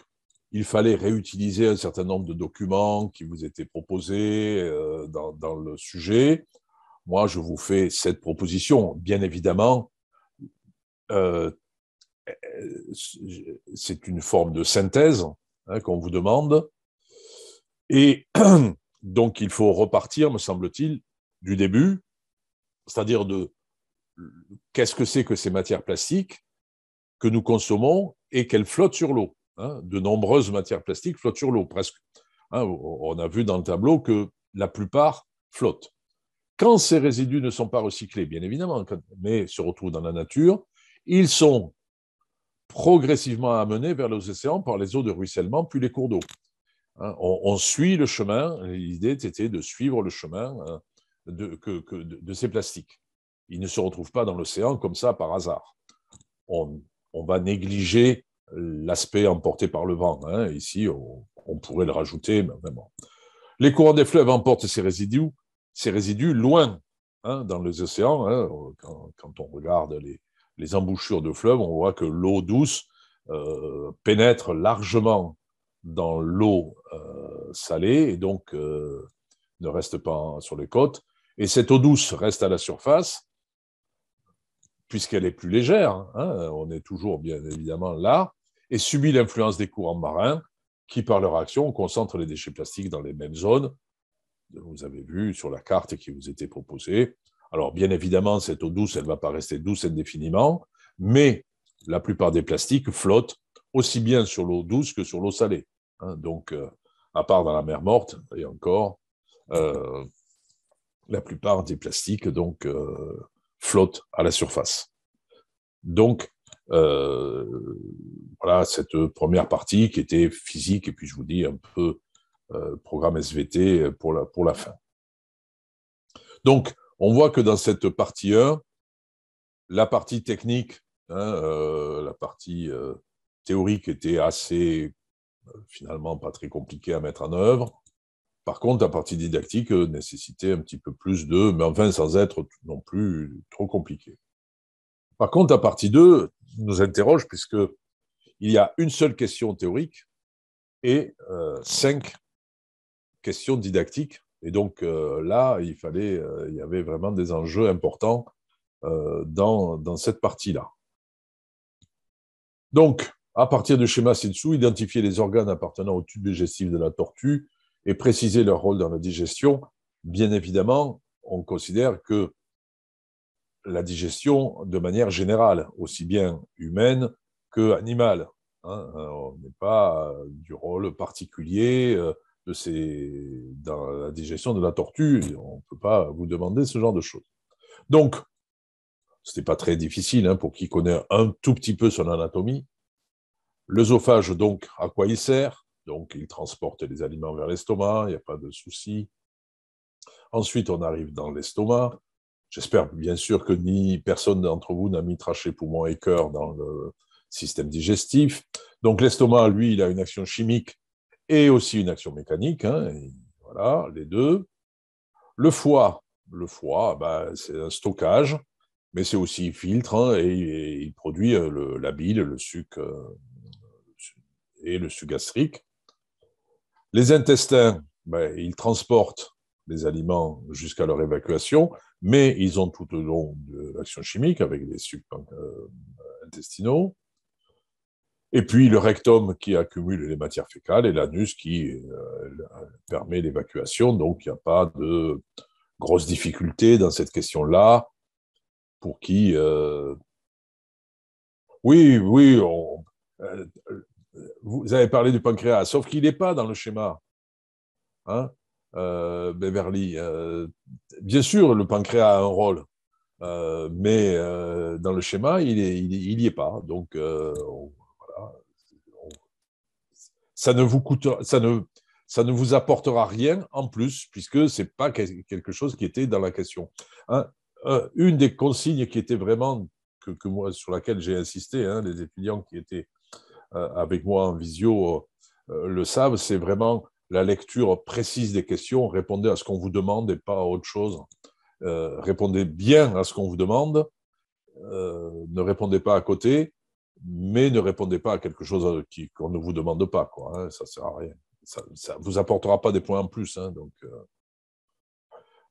il fallait réutiliser un certain nombre de documents qui vous étaient proposés dans le sujet. moi, je vous fais cette proposition. Bien évidemment, c'est une forme de synthèse qu'on vous demande. Et donc, il faut repartir, me semble-t-il, du début, c'est-à-dire de qu'est-ce que c'est que ces matières plastiques que nous consommons et qu'elles flottent sur l'eau. De nombreuses matières plastiques flottent sur l'eau, presque. On a vu dans le tableau que la plupart flottent. Quand ces résidus ne sont pas recyclés, bien évidemment, mais se retrouvent dans la nature, ils sont progressivement amenés vers les océans par les eaux de ruissellement, puis les cours d'eau. On suit le chemin. L'idée était de suivre le chemin de ces plastiques. Ils ne se retrouvent pas dans l'océan comme ça par hasard. On va négliger l'aspect emporté par le vent. Ici, on pourrait le rajouter, mais vraiment. Les courants des fleuves emportent ces résidus loin dans les océans. Quand on regarde les embouchures de fleuves, on voit que l'eau douce pénètre largement dans l'eau salée et donc ne reste pas sur les côtes. Et cette eau douce reste à la surface puisqu'elle est plus légère. On est toujours bien évidemment là et subit l'influence des courants marins qui, par leur action, concentrent les déchets plastiques dans les mêmes zones. Vous avez vu sur la carte qui vous était proposée. Alors, bien évidemment, cette eau douce, elle ne va pas rester douce indéfiniment, mais la plupart des plastiques flottent aussi bien sur l'eau douce que sur l'eau salée. Donc, à part dans la mer Morte, et encore, la plupart des plastiques donc, flottent à la surface. Donc, voilà cette première partie qui était physique, et puis je vous dis un peu programme SVT pour la fin. Donc, on voit que dans cette partie 1, la partie technique, la partie théorique était assez, finalement, pas très compliquée à mettre en œuvre. Par contre, la partie didactique nécessitait un petit peu plus mais enfin, sans être non plus trop compliqué. Par contre, la partie 2 nous interroge puisqu'il y a une seule question théorique et 5 questions didactiques. Et donc là, il y avait vraiment des enjeux importants dans cette partie-là. Donc, à partir du schéma ci-dessous, identifier les organes appartenant au tube digestif de la tortue et préciser leur rôle dans la digestion. Bien évidemment, on considère que la digestion, de manière générale, aussi bien humaine que animale, on n'est pas du rôle particulier dans la digestion de la tortue. On ne peut pas vous demander ce genre de choses. Donc, ce n'est pas très difficile pour qui connaît un tout petit peu son anatomie. L'œsophage, donc, à quoi il sert? Donc, il transporte les aliments vers l'estomac, il n'y a pas de souci. Ensuite, on arrive dans l'estomac. J'espère bien sûr que personne d'entre vous n'a mis trachée, poumon et cœur dans le système digestif. Donc, l'estomac, lui, il a une action chimique et aussi une action mécanique. Et voilà, les deux. Le foie, c'est un stockage, mais c'est aussi filtre et il produit la bile, le suc et le suc gastrique. Les intestins, ils transportent les aliments jusqu'à leur évacuation, mais ils ont tout au long de l'action chimique avec les sucs intestinaux. Et puis le rectum qui accumule les matières fécales et l'anus qui permet l'évacuation. Donc il n'y a pas de grosses difficultés dans cette question-là pour qui... Oui, vous avez parlé du pancréas, sauf qu'il n'est pas dans le schéma. Beverly. Bien sûr, le pancréas a un rôle, mais dans le schéma, il y est pas. Donc, voilà. Ça ne vous coûte, ça ne vous apportera rien en plus, puisque c'est pas quelque chose qui était dans la question. Une des consignes qui était vraiment que moi, sur laquelle j'ai insisté, les étudiants qui étaient avec moi en visio le savent, c'est vraiment la lecture précise des questions. Répondez à ce qu'on vous demande et pas à autre chose. Répondez bien à ce qu'on vous demande. Ne répondez pas à côté, mais ne répondez pas à quelque chose qu'on ne vous demande pas. Ça ne sert à rien. Ça ne vous apportera pas des points en plus. Donc,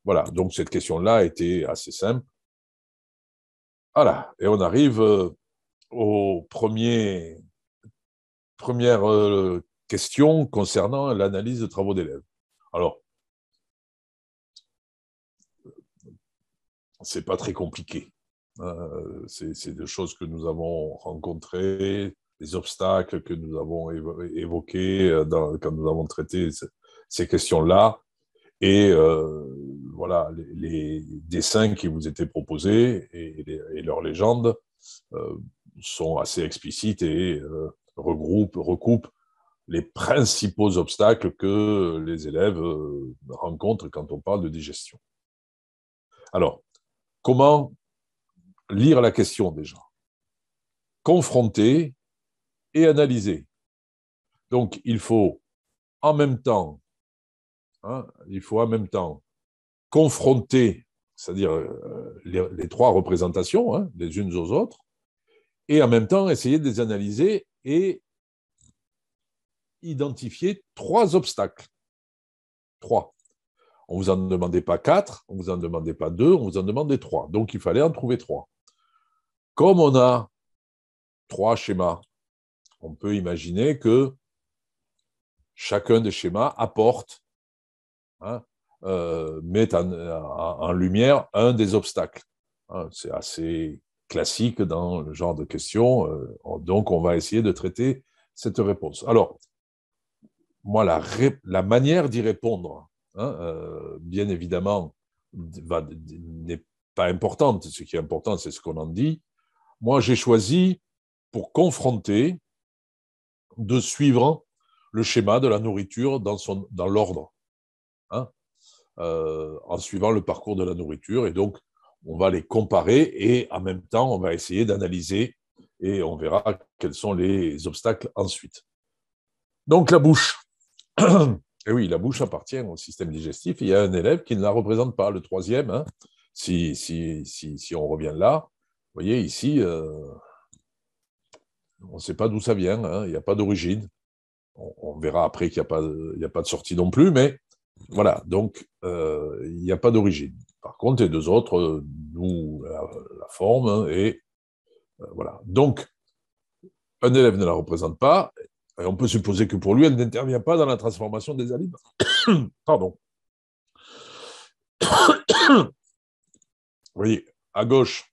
Voilà, donc cette question-là était assez simple. Voilà, et on arrive aux premières questions concernant l'analyse de travaux d'élèves. Alors, c'est pas très compliqué. C'est des choses que nous avons rencontrées, des obstacles que nous avons évoqués quand nous avons traité ces questions-là. Et voilà, les dessins qui vous étaient proposés et leurs légendes euh, sont assez explicites et recoupent les principaux obstacles que les élèves rencontrent quand on parle de digestion. Alors, comment lire la question déjà? Confronter et analyser. Donc, il faut en même temps confronter, c'est-à-dire les trois représentations, hein, les unes aux autres, et en même temps essayer de les analyser et identifier trois obstacles. Trois. On ne vous en demandait pas quatre, on ne vous en demandait pas deux, on vous en demandait trois. Donc, il fallait en trouver trois. Comme on a trois schémas, on peut imaginer que chacun des schémas apporte, hein, met en lumière un des obstacles. Hein, c'est assez classique dans le genre de questions. Donc, on va essayer de traiter cette réponse. Alors, moi, la manière d'y répondre, hein, bien évidemment, n'est pas importante. Ce qui est important, c'est ce qu'on en dit. Moi, j'ai choisi, pour confronter, de suivre le schéma de la nourriture dans l'ordre, hein, en suivant le parcours de la nourriture. Et donc, on va les comparer et en même temps, on va essayer d'analyser et on verra quels sont les obstacles ensuite. Donc, la bouche. Et oui, la bouche appartient au système digestif. Il y a un élève qui ne la représente pas, le troisième. Hein, si on revient là, vous voyez ici, on ne sait pas d'où ça vient, hein, il n'y a pas d'origine. On verra après qu'il n'y a pas de sortie non plus, mais voilà, donc il n'y a pas d'origine. Par contre, les deux autres, nous la forme, hein, et voilà. Donc, un élève ne la représente pas, et on peut supposer que pour lui, elle n'intervient pas dans la transformation des aliments. Pardon. Vous voyez, à gauche,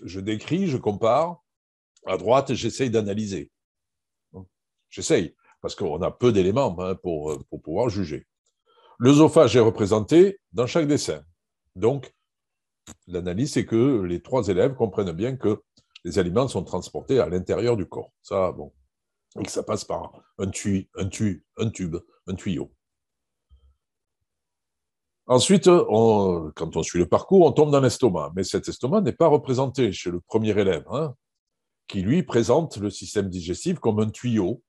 je décris, je compare. À droite, j'essaye d'analyser. J'essaye, parce qu'on a peu d'éléments, hein, pour pouvoir juger. L'œsophage est représenté dans chaque dessin. Donc, l'analyse, c'est que les trois élèves comprennent bien que les aliments sont transportés à l'intérieur du corps. Ça, bon. Et que ça passe par un tube, un tuyau. Ensuite, quand on suit le parcours, on tombe dans l'estomac. Mais cet estomac n'est pas représenté chez le premier élève, hein, qui, lui, présente le système digestif comme un tuyau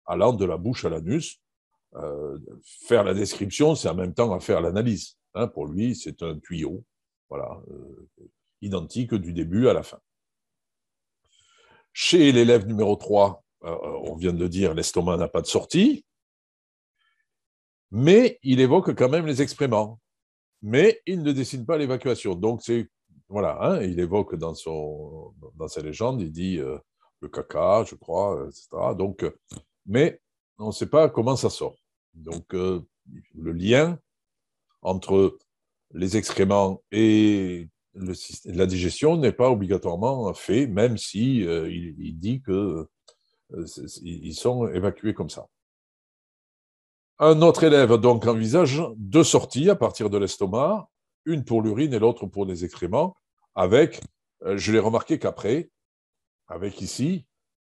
allant de la bouche à l'anus. Faire la description, c'est en même temps à faire l'analyse. Hein, pour lui, c'est un tuyau, voilà, identique du début à la fin. Chez l'élève numéro 3, on vient de le dire, l'estomac n'a pas de sortie, mais il évoque quand même les excréments. Mais il ne dessine pas l'évacuation. Donc, voilà, hein, il évoque dans sa légende, il dit le caca, je crois, etc. Donc, mais on ne sait pas comment ça sort. Donc, le lien entre les excréments et la digestion n'est pas obligatoirement fait, même si il dit que ils sont évacués comme ça. Un autre élève donc envisage deux sorties à partir de l'estomac, une pour l'urine et l'autre pour les excréments, avec, je l'ai remarqué qu'après, avec ici,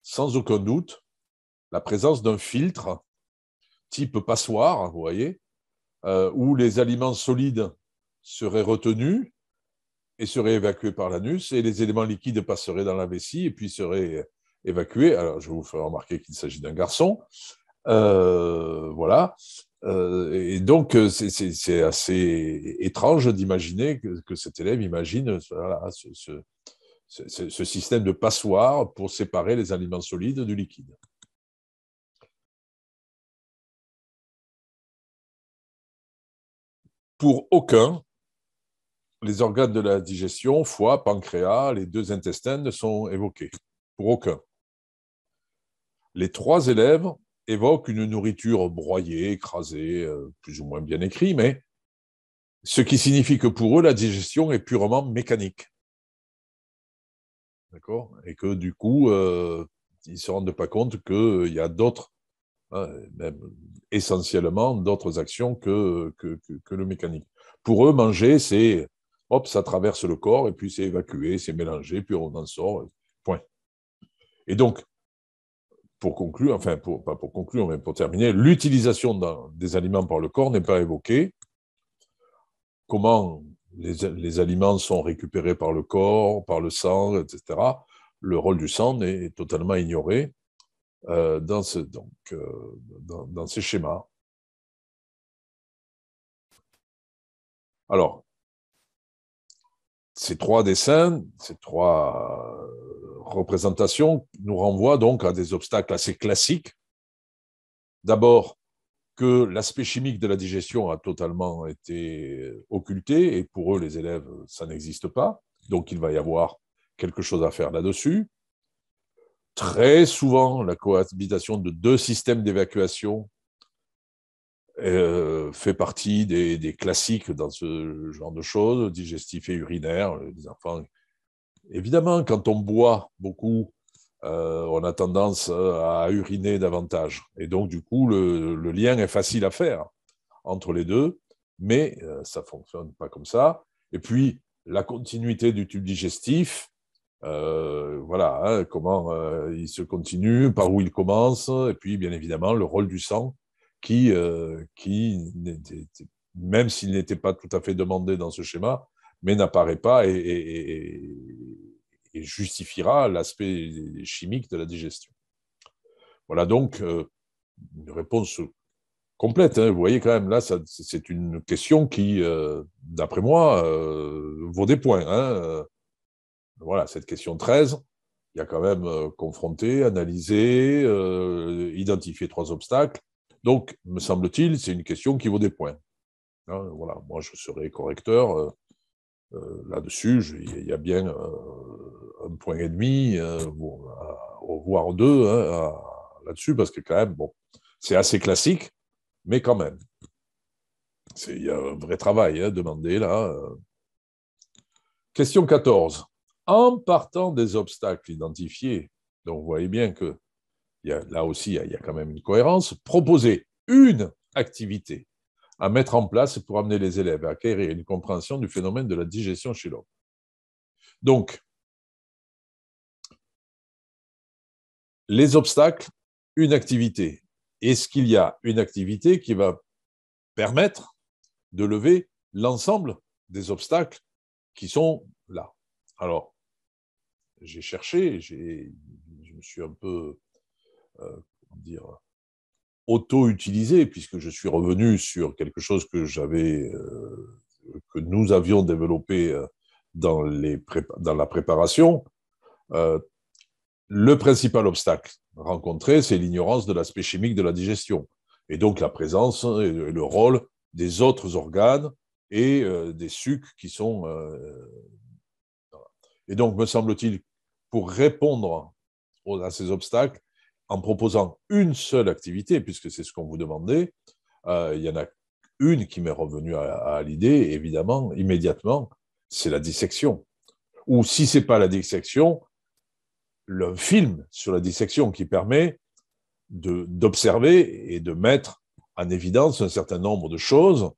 sans aucun doute, la présence d'un filtre type passoire, vous voyez, où les aliments solides seraient retenus et seraient évacués par l'anus, et les éléments liquides passeraient dans la vessie et puis seraient évacués. Alors, je vous ferai remarquer qu'il s'agit d'un garçon. Voilà. Et donc, c'est assez étrange d'imaginer que cet élève imagine voilà, ce système de passoire pour séparer les aliments solides du liquide. Pour aucun, les organes de la digestion, foie, pancréas, les 2 intestins ne sont évoqués, pour aucun. Les 3 élèves évoquent une nourriture broyée, écrasée, plus ou moins bien écrit, mais ce qui signifie que pour eux, la digestion est purement mécanique. D'accord? Et que du coup, ils ne se rendent pas compte qu'il y a d'autres, même essentiellement d'autres actions que le mécanique. Pour eux, manger, c'est, hop, ça traverse le corps, et puis c'est évacué, c'est mélangé, puis on en sort, point. Et donc, pour conclure, enfin, pas pour conclure, mais pour terminer, l'utilisation des aliments par le corps n'est pas évoquée. Comment les aliments sont récupérés par le corps, par le sang, etc. Le rôle du sang est totalement ignoré dans ces schémas. Alors, ces 3 dessins, ces 3 représentations nous renvoient donc à des obstacles assez classiques. D'abord, que l'aspect chimique de la digestion a totalement été occulté, et pour eux, les élèves, ça n'existe pas. Donc, il va y avoir quelque chose à faire là-dessus. Très souvent, la cohabitation de 2 systèmes d'évacuation fait partie des classiques dans ce genre de choses, digestif et urinaire. Les enfants, évidemment, quand on boit beaucoup, on a tendance à uriner davantage. Et donc, du coup, le lien est facile à faire entre les deux, mais ça ne fonctionne pas comme ça. Et puis, la continuité du tube digestif, voilà, hein, comment il se continue, par où il commence, et puis, bien évidemment, le rôle du sang qui même s'il n'était pas tout à fait demandé dans ce schéma, mais n'apparaît pas et justifiera l'aspect chimique de la digestion. Voilà donc une réponse complète. Hein. Vous voyez quand même, là, c'est une question qui, d'après moi, vaut des points. Hein. Voilà, cette question 13, il y a quand même confronté, analysé, identifié 3 obstacles. Donc, me semble-t-il, c'est une question qui vaut des points. Hein, voilà, moi, je serai correcteur. Là-dessus, il y a bien 1,5 point, voire 2 hein, là-dessus, parce que quand même, bon, c'est assez classique, mais quand même, il y a un vrai travail hein, demandé là. Question 14. En partant des obstacles identifiés, donc vous voyez bien que là aussi, il y a quand même une cohérence, proposer une activité à mettre en place pour amener les élèves à acquérir une compréhension du phénomène de la digestion chez l'homme. Donc, les obstacles, une activité. Est-ce qu'il y a une activité qui va permettre de lever l'ensemble des obstacles qui sont là? Alors, j'ai cherché, je me suis un peu, comment dire, auto-utilisé, puisque je suis revenu sur quelque chose que nous avions développé dans la préparation. Le principal obstacle rencontré, c'est l'ignorance de l'aspect chimique de la digestion, et donc la présence et le rôle des autres organes et des sucs qui sont... Et donc, me semble-t-il, pour répondre à ces obstacles, en proposant une seule activité, puisque c'est ce qu'on vous demandait, il y en a une qui m'est revenue à l'idée, évidemment, immédiatement, c'est la dissection. Ou si ce n'est pas la dissection, le film sur la dissection qui permet d'observer et de mettre en évidence un certain nombre de choses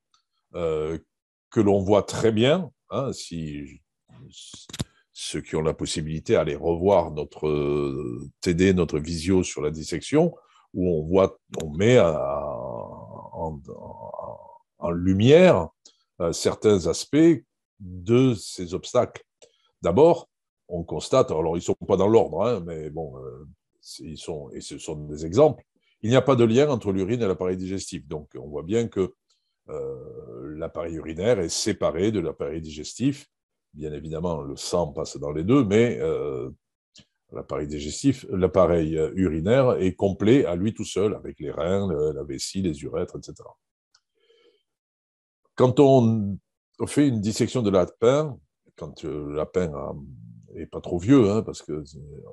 que l'on voit très bien, hein, si ceux qui ont la possibilité d'aller revoir notre TD, notre visio sur la dissection, où on met en lumière certains aspects de ces obstacles. D'abord, on constate, alors ils ne sont pas dans l'ordre, hein, mais bon, et ce sont des exemples, il n'y a pas de lien entre l'urine et l'appareil digestif. Donc, on voit bien que l'appareil urinaire est séparé de l'appareil digestif. Bien évidemment, le sang passe dans les deux, mais l'appareil digestif, l'appareil urinaire est complet à lui tout seul, avec les reins, la vessie, les urètres, etc. Quand on on fait une dissection de lapin, quand le lapin n'est pas trop vieux, hein, parce que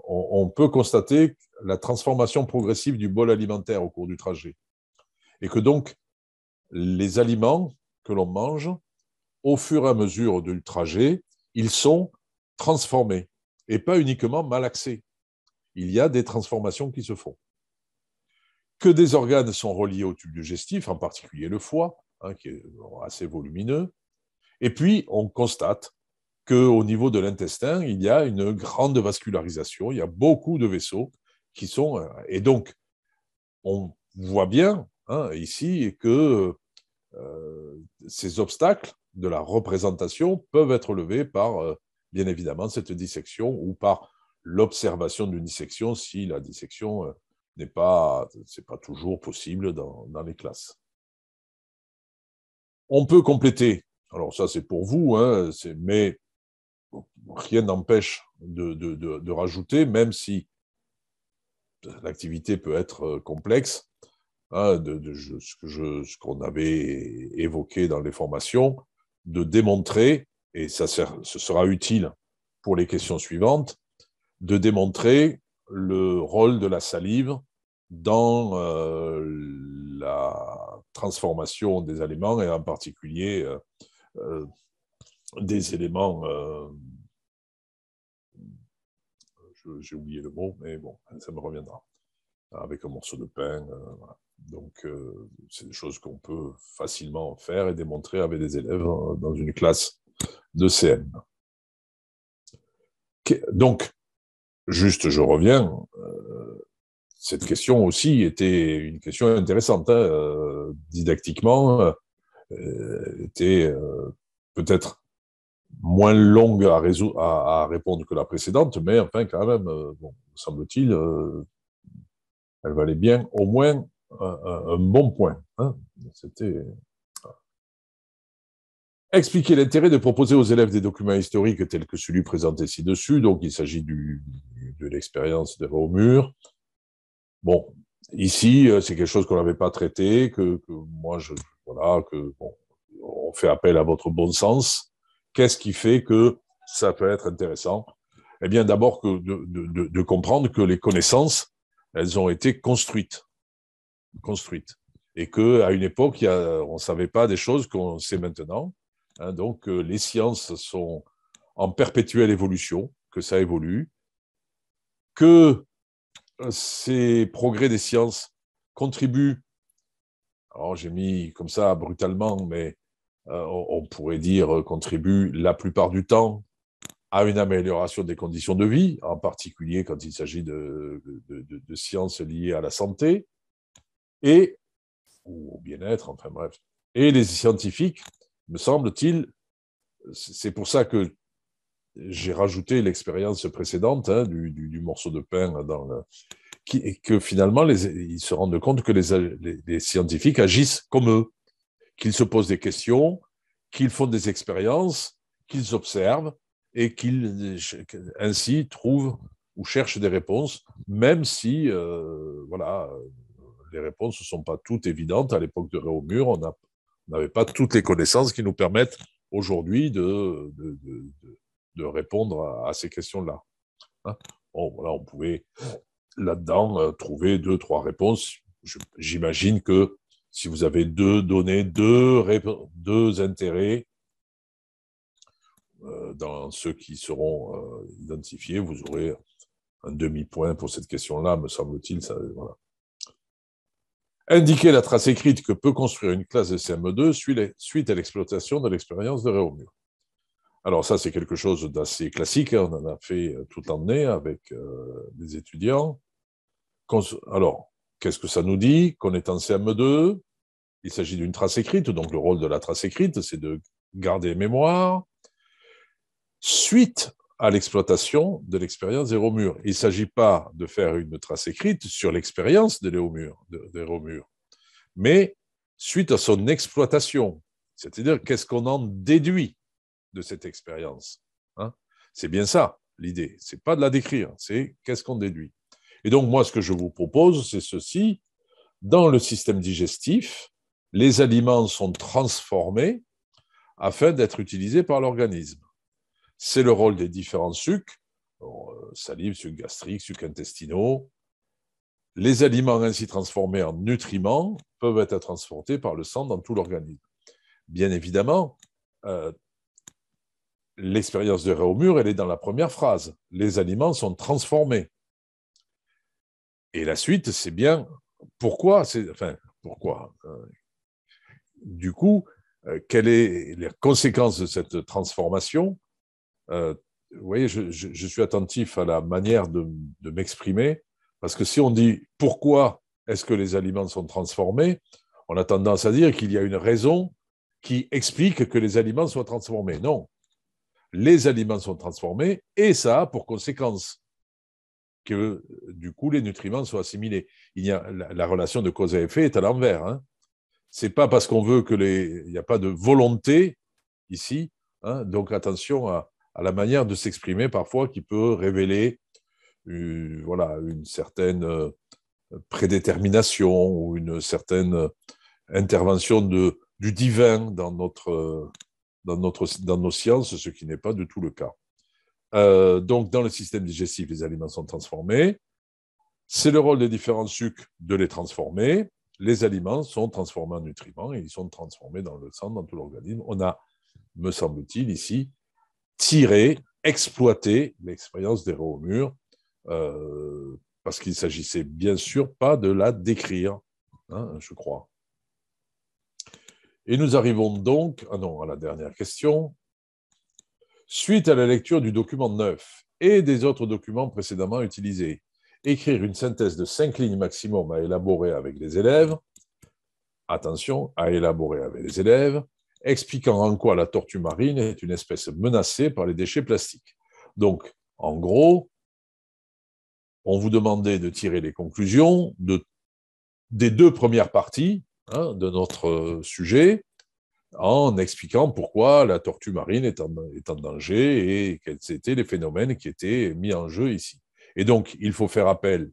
on peut constater la transformation progressive du bol alimentaire au cours du trajet. Et que donc, les aliments que l'on mange, au fur et à mesure du trajet, ils sont transformés et pas uniquement malaxés. Il y a des transformations qui se font. Que des organes sont reliés au tube digestif, en particulier le foie, hein, qui est assez volumineux. Et puis, on constate qu'au niveau de l'intestin, il y a une grande vascularisation, il y a beaucoup de vaisseaux qui sont... Et donc, on voit bien ici que ces obstacles de la représentation peuvent être levés par, bien évidemment, cette dissection ou par l'observation d'une dissection si la dissection c'est pas toujours possible dans les classes. On peut compléter, alors ça c'est pour vous, hein, mais rien n'empêche de rajouter, même si l'activité peut être complexe, hein, ce qu'on avait évoqué dans les formations, de démontrer, et ce sera utile pour les questions suivantes, de démontrer le rôle de la salive dans la transformation des aliments et en particulier des éléments, j'ai oublié le mot, mais bon, ça me reviendra, avec un morceau de pain. Voilà. Donc, c'est des choses qu'on peut facilement faire et démontrer avec des élèves dans une classe de CM. Donc, juste, je reviens. Cette question aussi était une question intéressante, hein, didactiquement, était peut-être moins longue à répondre que la précédente, mais enfin, quand même, bon, semble-t-il, elle valait bien au moins un bon point. Hein. C'était... Expliquer l'intérêt de proposer aux élèves des documents historiques tels que celui présenté ci-dessus. Donc, il s'agit de l'expérience de Réaumur. Bon, ici, c'est quelque chose qu'on n'avait pas traité, que moi, bon, on fait appel à votre bon sens. Qu'est-ce qui fait que ça peut être intéressant? Eh bien, d'abord, de comprendre que les connaissances, elles ont été construites. Et qu'à une époque, on ne savait pas des choses qu'on sait maintenant. Hein, donc, les sciences sont en perpétuelle évolution, que ça évolue, que ces progrès des sciences contribuent, alors j'ai mis comme ça brutalement, mais on pourrait dire contribuent la plupart du temps à une amélioration des conditions de vie, en particulier quand il s'agit de sciences liées à la santé et ou au bien-être, enfin bref. Et les scientifiques, me semble-t-il, c'est pour ça que j'ai rajouté l'expérience précédente du morceau de pain que finalement, ils se rendent compte que les scientifiques agissent comme eux, qu'ils se posent des questions, qu'ils font des expériences, qu'ils observent et qu'ils ainsi trouvent ou cherchent des réponses, même si voilà, les réponses ne sont pas toutes évidentes. À l'époque de Réaumur, on n'avait pas toutes les connaissances qui nous permettent aujourd'hui de répondre à ces questions-là. Hein, bon, voilà, on pouvait là-dedans trouver 2-3 réponses. J'imagine que si vous avez deux données, deux intérêts dans ceux qui seront identifiés, vous aurez un demi-point pour cette question-là, me semble-t-il. Voilà. Indiquer la trace écrite que peut construire une classe de CM2 suite à l'exploitation de l'expérience de Réaumur. Alors ça, c'est quelque chose d'assez classique. Hein. On en a fait toute l'année avec des étudiants. Alors, qu'est-ce que ça nous dit? Qu'on est en CM2, il s'agit d'une trace écrite, donc le rôle de la trace écrite, c'est de garder mémoire. Suite à l'exploitation de l'expérience des Réaumur. Il ne s'agit pas de faire une trace écrite sur l'expérience de Réaumur, mais suite à son exploitation, c'est-à-dire qu'est-ce qu'on en déduit de cette expérience. Hein, c'est bien ça, l'idée. Ce n'est pas de la décrire, c'est qu'est-ce qu'on déduit. Et donc, moi, ce que je vous propose, c'est ceci. Dans le système digestif, les aliments sont transformés afin d'être utilisés par l'organisme. C'est le rôle des différents sucs, salive, sucs gastriques, sucs intestinaux. Les aliments ainsi transformés en nutriments peuvent être transportés par le sang dans tout l'organisme. Bien évidemment, l'expérience de Réaumur, elle est dans la première phrase. Les aliments sont transformés. Et la suite, c'est bien pourquoi. Pourquoi du coup, quelles sont les conséquences de cette transformation? Vous voyez, je suis attentif à la manière de m'exprimer, parce que si on dit pourquoi est-ce que les aliments sont transformés, on a tendance à dire qu'il y a une raison qui explique que les aliments soient transformés. Non, les aliments sont transformés et ça a pour conséquence que, du coup, les nutriments soient assimilés. La relation de cause à effet est à l'envers. Hein. Ce n'est pas parce qu'on veut il n'y a pas de volonté ici. Hein, donc, attention à la manière de s'exprimer parfois qui peut révéler une certaine prédétermination ou une certaine intervention du divin dans nos sciences, ce qui n'est pas du tout le cas. Donc, dans le système digestif, les aliments sont transformés. C'est le rôle des différents sucs de les transformer. Les aliments sont transformés en nutriments et ils sont transformés dans le sang, dans tout l'organisme. On a, me semble-t-il, ici, tiré, exploité l'expérience des Réaumur, parce qu'il s'agissait bien sûr pas de la décrire, hein, je crois. Et nous arrivons donc à la dernière question. Suite à la lecture du document 9 et des autres documents précédemment utilisés, écrire une synthèse de 5 lignes maximum à élaborer avec les élèves, attention, à élaborer avec les élèves, expliquant en quoi la tortue marine est une espèce menacée par les déchets plastiques. Donc, en gros, on vous demandait de tirer les conclusions des 2 premières parties de notre sujet, en expliquant pourquoi la tortue marine est en danger et quels étaient les phénomènes qui étaient mis en jeu ici. Et donc, il faut faire appel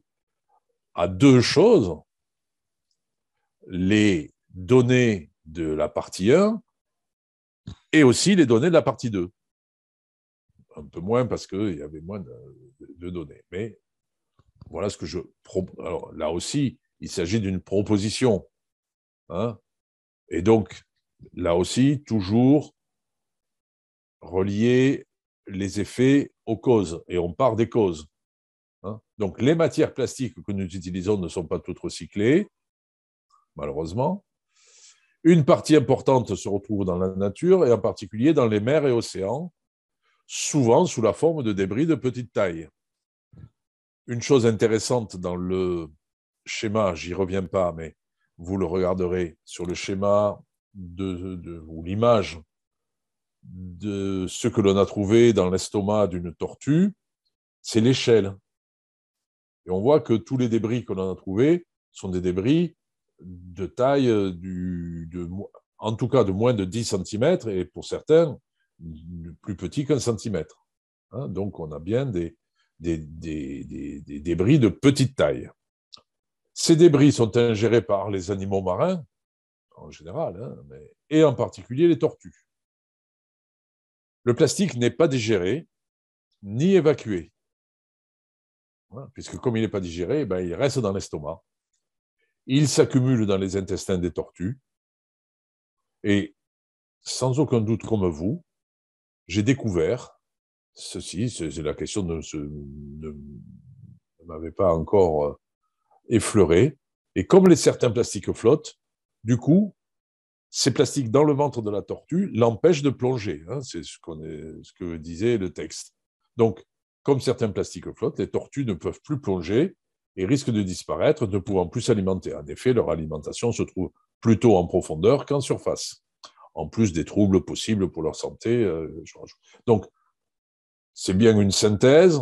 à 2 choses, les données de la partie 1 et aussi les données de la partie 2. Un peu moins parce qu'il y avait moins de données. Mais voilà ce que je propose. Alors là aussi, il s'agit d'une proposition. Hein, et donc, là aussi, toujours relier les effets aux causes. Et on part des causes. Hein. Donc, les matières plastiques que nous utilisons ne sont pas toutes recyclées, malheureusement. Une partie importante se retrouve dans la nature, et en particulier dans les mers et océans, souvent sous la forme de débris de petite taille. Une chose intéressante dans le schéma, j'y reviens pas, mais vous le regarderez sur le schéma ou l'image de ce que l'on a trouvé dans l'estomac d'une tortue, c'est l'échelle. Et on voit que tous les débris que l'on a trouvés sont des débris de taille, en tout cas de moins de 10 cm, et pour certains, plus petits qu'1 cm. Hein, donc, on a bien des débris de petite taille. Ces débris sont ingérés par les animaux marins, en général, hein, et en particulier les tortues. Le plastique n'est pas digéré ni évacué, hein, puisque comme il n'est pas digéré, il reste dans l'estomac. Il s'accumule dans les intestins des tortues, et sans aucun doute comme vous, j'ai découvert ceci, c'est la question ne m'avait pas encore effleuré, et comme certains plastiques flottent, du coup, ces plastiques dans le ventre de la tortue l'empêchent de plonger. Hein, c'est ce que disait le texte. Donc, comme certains plastiques flottent, les tortues ne peuvent plus plonger et risquent de disparaître, ne pouvant plus s'alimenter. En effet, leur alimentation se trouve plutôt en profondeur qu'en surface, en plus des troubles possibles pour leur santé. Donc, c'est bien une synthèse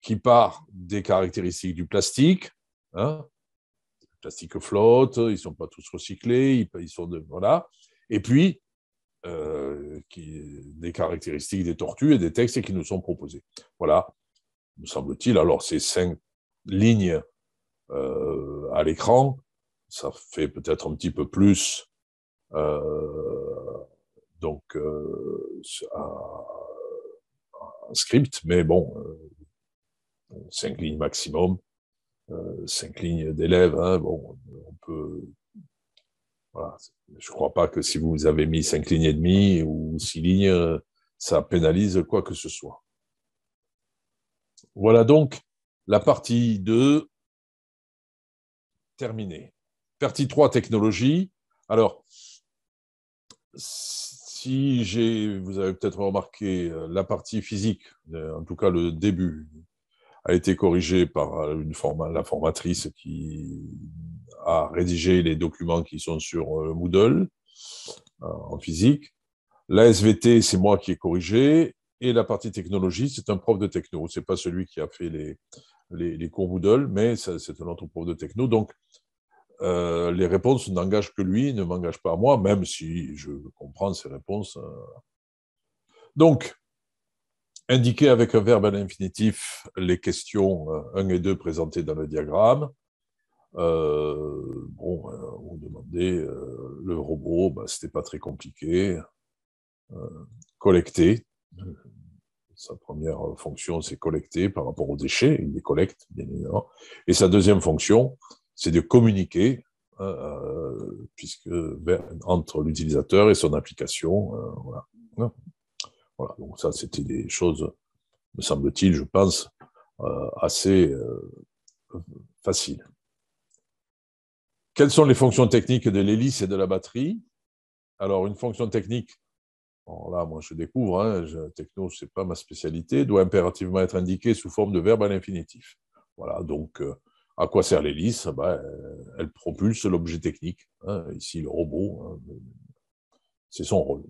qui part des caractéristiques du plastique. Hein, le plastique flotte, ils ne sont pas tous recyclés, ils sont voilà. Et puis, des caractéristiques des tortues et des textes qui nous sont proposés. Voilà, me semble-t-il. Alors, ces 5 lignes à l'écran, ça fait peut-être un petit peu plus donc un script, mais bon, 5 lignes maximum, 5 lignes d'élèves, hein, bon, on peut... Voilà. Je ne crois pas que si vous avez mis 5 lignes et demie ou 6 lignes, ça pénalise quoi que ce soit. Voilà donc la partie 2 terminée. Partie 3, technologie. Alors, si vous avez peut-être remarqué, la partie physique, en tout cas le début, a été corrigé par la formatrice qui a rédigé les documents qui sont sur Moodle en physique. La SVT, c'est moi qui ai corrigé. Et la partie technologie, c'est un prof de techno. Ce n'est pas celui qui a fait les cours Moodle, mais c'est un autre prof de techno. Donc, les réponses n'engagent que lui, ne m'engagent pas à moi, même si je comprends ces réponses. Donc, indiquer avec un verbe à l'infinitif les questions 1 et 2 présentées dans le diagramme. On demandait le robot, ce n'était pas très compliqué. Collecter. Sa première fonction, c'est collecter par rapport aux déchets. Il les collecte, bien évidemment. Et sa deuxième fonction, c'est de communiquer puisque entre l'utilisateur et son application. Voilà. Voilà. Donc ça, c'était des choses, me semble-t-il, je pense, assez faciles. Quelles sont les fonctions techniques de l'hélice et de la batterie? Alors, une fonction technique, bon, là, moi, je découvre, techno, ce n'est pas ma spécialité, doit impérativement être indiquée sous forme de verbe à l'infinitif. Voilà, donc, à quoi sert l'hélice? Elle propulse l'objet technique. Ici, le robot, c'est son rôle.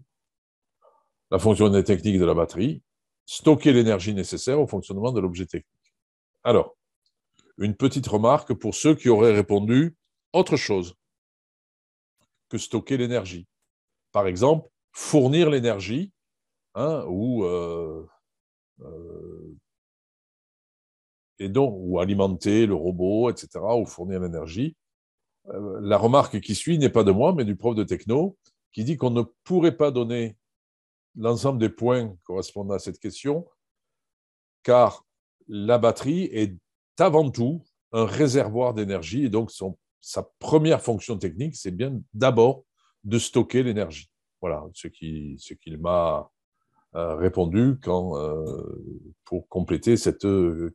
La fonction technique de la batterie, stocker l'énergie nécessaire au fonctionnement de l'objet technique. Alors, une petite remarque pour ceux qui auraient répondu autre chose que stocker l'énergie. Par exemple, fournir l'énergie, ou alimenter le robot, etc., ou fournir l'énergie. La remarque qui suit n'est pas de moi, mais du prof de techno, qui dit qu'on ne pourrait pas donner l'ensemble des points correspondant à cette question, car la batterie est avant tout un réservoir d'énergie, et donc sa première fonction technique, c'est bien d'abord de stocker l'énergie. Voilà ce qu'il m'a répondu pour compléter cette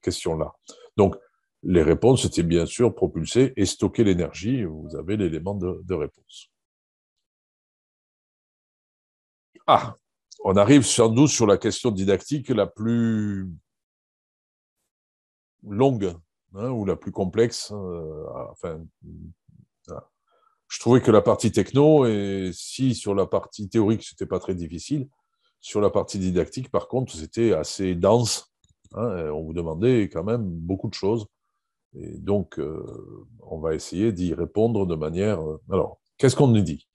question-là. Donc, les réponses étaient bien sûr propulser et stocker l'énergie. Vous avez l'élément de réponse. On arrive sans doute sur la question didactique la plus longue ou la plus complexe. Je trouvais que la partie techno, et si sur la partie théorique, ce n'était pas très difficile, sur la partie didactique, par contre, c'était assez dense. On vous demandait quand même beaucoup de choses. Et donc, on va essayer d'y répondre de manière... Alors, qu'est-ce qu'on nous dit?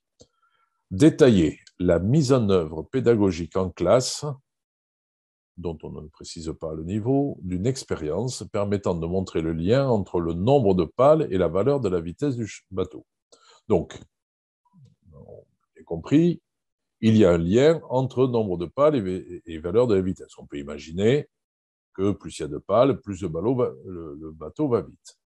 Détailler la mise en œuvre pédagogique en classe, dont on ne précise pas le niveau, d'une expérience permettant de montrer le lien entre le nombre de pales et la valeur de la vitesse du bateau. Donc, on a compris, il y a un lien entre nombre de pales et valeur de la vitesse. On peut imaginer que plus il y a de pales, plus le bateau va vite.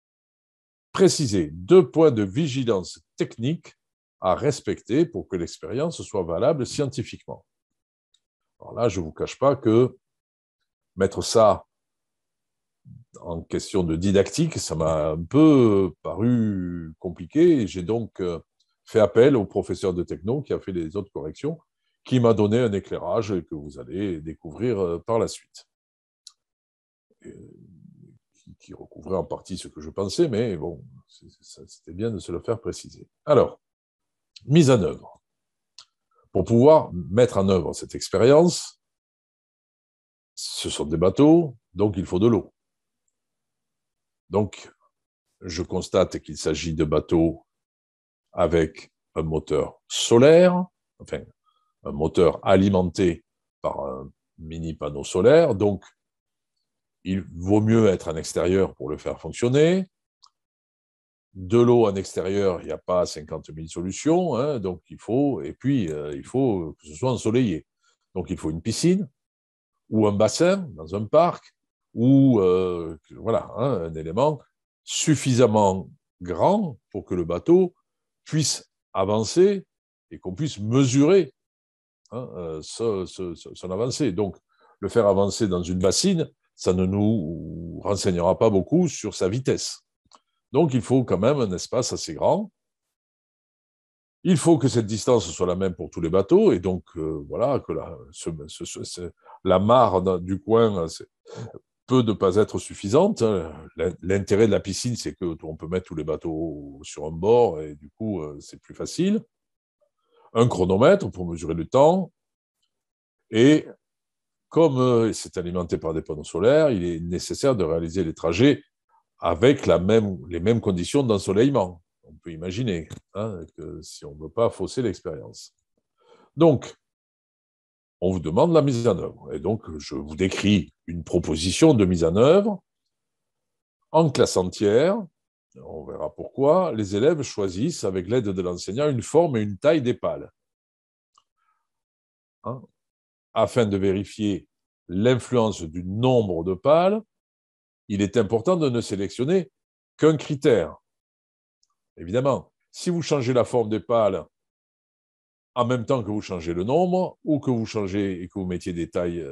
Préciser 2 points de vigilance technique à respecter pour que l'expérience soit valable scientifiquement. Alors là, je ne vous cache pas que mettre ça en question de didactique, ça m'a un peu paru compliqué, et j'ai donc fait appel au professeur de techno qui a fait les autres corrections, qui m'a donné un éclairage que vous allez découvrir par la suite. Qui recouvrait en partie ce que je pensais, mais bon, c'était bien de se le faire préciser. Alors, mise en œuvre. Pour pouvoir mettre en œuvre cette expérience, ce sont des bateaux, donc il faut de l'eau. Donc, je constate qu'il s'agit de bateaux avec un moteur solaire, enfin, un moteur alimenté par un mini panneau solaire, donc il vaut mieux être en extérieur pour le faire fonctionner. de l'eau en extérieur, il n'y a pas 50 000 solutions, hein, donc il faut que ce soit ensoleillé. Donc il faut une piscine ou un bassin dans un parc ou voilà, hein, un élément suffisamment grand pour que le bateau puisse avancer et qu'on puisse mesurer, hein, son avancée. Donc le faire avancer dans une bassine, ça ne nous renseignera pas beaucoup sur sa vitesse. Donc, il faut quand même un espace assez grand. Il faut que cette distance soit la même pour tous les bateaux. Et donc, voilà, que la mare du coin peut ne pas être suffisante. L'intérêt de la piscine, c'est qu'on peut mettre tous les bateaux sur un bord et du coup, c'est plus facile. Un chronomètre pour mesurer le temps. Et comme c'est alimenté par des panneaux solaires, il est nécessaire de réaliser les trajets avec les mêmes conditions d'ensoleillement. On peut imaginer, hein, que si on ne veut pas fausser l'expérience. Donc, on vous demande la mise en œuvre. Et donc, je vous décris une proposition de mise en œuvre. En classe entière, on verra pourquoi, les élèves choisissent, avec l'aide de l'enseignant, une forme et une taille des pales. Hein, afin de vérifier l'influence du nombre de pales, il est important de ne sélectionner qu'un critère. Évidemment, si vous changez la forme des pales en même temps que vous changez le nombre, ou que vous changez et que vous mettiez des tailles,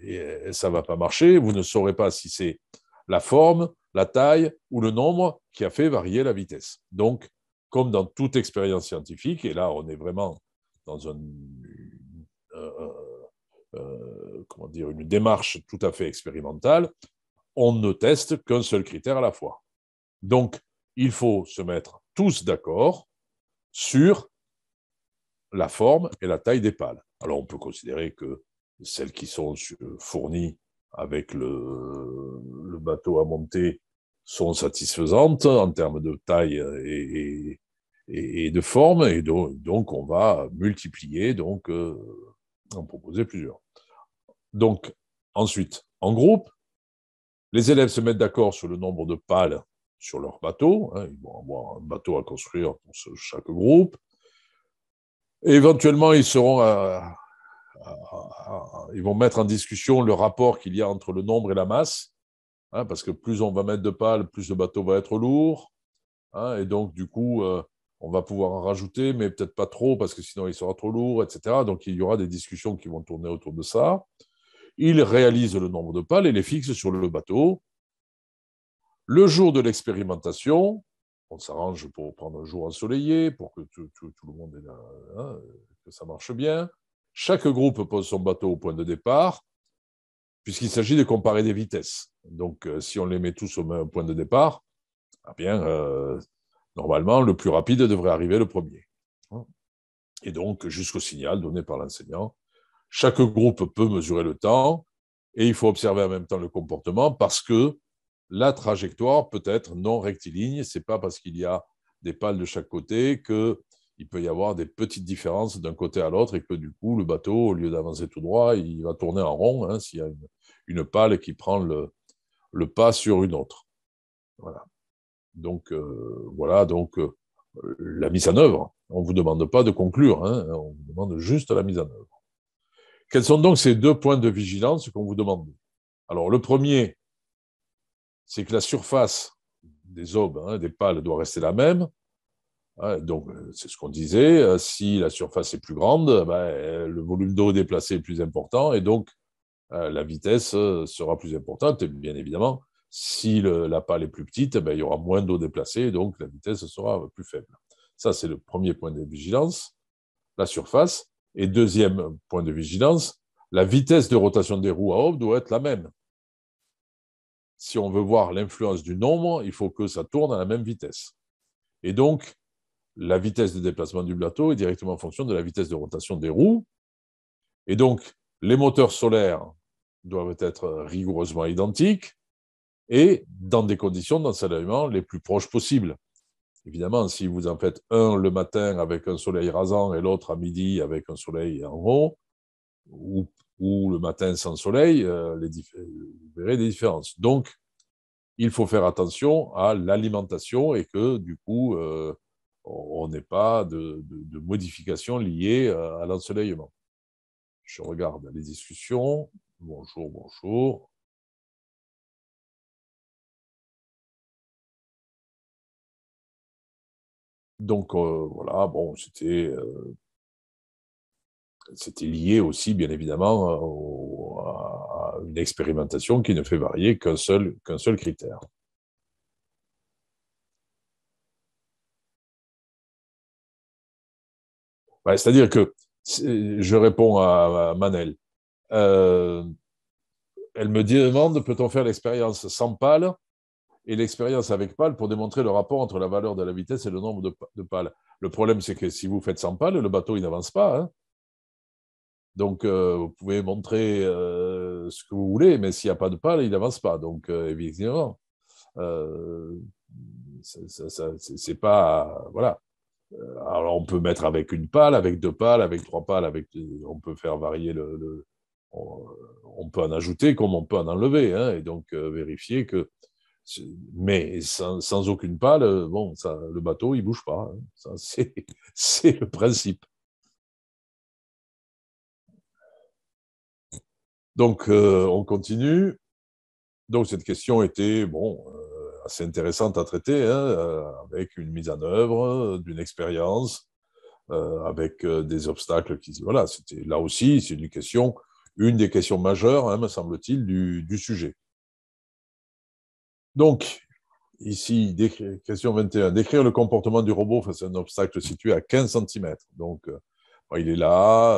et ça ne va pas marcher, vous ne saurez pas si c'est la forme, la taille ou le nombre qui a fait varier la vitesse. Donc, comme dans toute expérience scientifique, et là on est vraiment dans comment dire, une démarche tout à fait expérimentale, on ne teste qu'un seul critère à la fois. Donc, il faut se mettre tous d'accord sur la forme et la taille des pales. Alors, on peut considérer que celles qui sont fournies avec le bateau à monter sont satisfaisantes en termes de taille et de forme, et donc on va multiplier, donc en proposer plusieurs. Donc, ensuite, en groupe, les élèves se mettent d'accord sur le nombre de pales sur leur bateau. Hein, ils vont avoir un bateau à construire pour chaque groupe. Et éventuellement, ils vont mettre en discussion le rapport qu'il y a entre le nombre et la masse, hein, parce que plus on va mettre de pales, plus le bateau va être lourd. Hein, et donc, du coup, on va pouvoir en rajouter, mais peut-être pas trop, parce que sinon il sera trop lourd, etc. Donc, il y aura des discussions qui vont tourner autour de ça. Ils réalisent le nombre de pales et les fixent sur le bateau. Le jour de l'expérimentation, on s'arrange pour prendre un jour ensoleillé, pour que tout le monde est là, hein, que ça marche bien. Chaque groupe pose son bateau au point de départ, puisqu'il s'agit de comparer des vitesses. Donc, si on les met tous au même point de départ, eh bien, normalement, le plus rapide devrait arriver le premier. Et donc, jusqu'au signal donné par l'enseignant, chaque groupe peut mesurer le temps et il faut observer en même temps le comportement parce que la trajectoire peut être non rectiligne. Ce n'est pas parce qu'il y a des pales de chaque côté qu'il peut y avoir des petites différences d'un côté à l'autre et que du coup, le bateau, au lieu d'avancer tout droit, il va tourner en rond, hein, s'il y a une pale qui prend le pas sur une autre. Voilà. Donc, la mise en œuvre. On ne vous demande pas de conclure, hein, on vous demande juste la mise en œuvre. Quels sont donc ces 2 points de vigilance qu'on vous demande? Alors, le premier, c'est que la surface des aubes, hein, des pales, doit rester la même. Donc, c'est ce qu'on disait. Si la surface est plus grande, le volume d'eau déplacé est plus important et donc la vitesse sera plus importante. Et bien évidemment, si la pale est plus petite, il y aura moins d'eau déplacée et donc la vitesse sera plus faible. Ça, c'est le premier point de vigilance, la surface. Et deuxième point de vigilance, la vitesse de rotation des roues à aubes doit être la même. Si on veut voir l'influence du nombre, il faut que ça tourne à la même vitesse. Et donc, la vitesse de déplacement du bateau est directement en fonction de la vitesse de rotation des roues. Et donc, les moteurs solaires doivent être rigoureusement identiques et dans des conditions d'ensoleillement les plus proches possibles. Évidemment, si vous en faites un le matin avec un soleil rasant et l'autre à midi avec un soleil en haut, ou le matin sans soleil, vous verrez des différences. Donc, il faut faire attention à l'alimentation et que, du coup, on n'ait pas de modifications liées à l'ensoleillement. Je regarde les discussions. Bonjour, bonjour. Donc, voilà, bon, c'était lié aussi, bien évidemment, à une expérimentation qui ne fait varier qu'un seul critère. Ouais, c'est-à-dire que je réponds à Manel. Euh, Elle me demande, peut-on faire l'expérience sans pales et l'expérience avec pales pour démontrer le rapport entre la valeur de la vitesse et le nombre de pales. Le problème, c'est que si vous faites sans pales, le bateau, il n'avance pas. Hein. Donc, vous pouvez montrer ce que vous voulez, mais s'il n'y a pas de pales, il n'avance pas. Donc, évidemment, euh, c'est pas... Voilà. Alors, on peut mettre avec une pale, avec deux pales, avec trois pales, on peut faire varier on, on peut en ajouter comme on peut en enlever, hein, et donc vérifier que mais sans aucune pale, bon, le bateau, il bouge pas. Hein. C'est le principe. Donc, on continue. Donc, cette question était, bon, assez intéressante à traiter, hein, avec une mise en œuvre, d'une expérience, avec des obstacles qui, voilà, c'était là aussi, c'est une des questions majeures, hein, me semble-t-il, du sujet. Donc, ici, question 21. Décrire le comportement du robot face à un obstacle situé à 15 cm. Donc, il est là.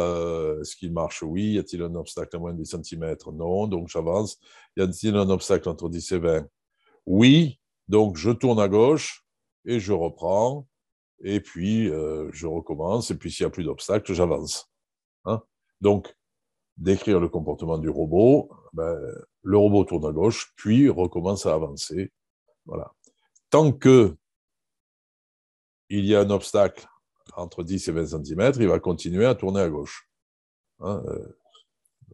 Est-ce qu'il marche? Oui. Y a-t-il un obstacle à moins de 10 cm? Non. Donc, j'avance. Y a-t-il un obstacle entre 10 et 20? Oui. Donc, je tourne à gauche et je reprends. Et puis, je recommence. Et puis, s'il n'y a plus d'obstacle, j'avance. Hein. Donc, décrire le comportement du robot. Ben, le robot tourne à gauche, puis recommence à avancer. Voilà. Tant que il y a un obstacle entre 10 et 20 cm, il va continuer à tourner à gauche. Hein,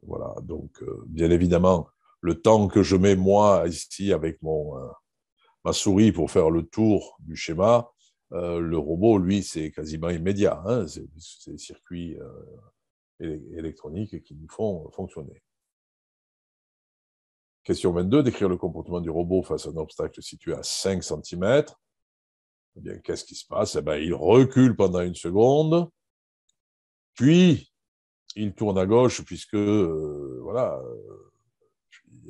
voilà. Donc, bien évidemment, le temps que je mets, moi, ici, avec ma souris pour faire le tour du schéma, le robot, lui, c'est quasiment immédiat. Hein, c'est les circuits électroniques qui nous font fonctionner. Question 22, décrire le comportement du robot face à un obstacle situé à 5 cm. Eh bien, qu'est-ce qui se passe? Eh bien, il recule pendant une seconde, puis il tourne à gauche, puisque, voilà,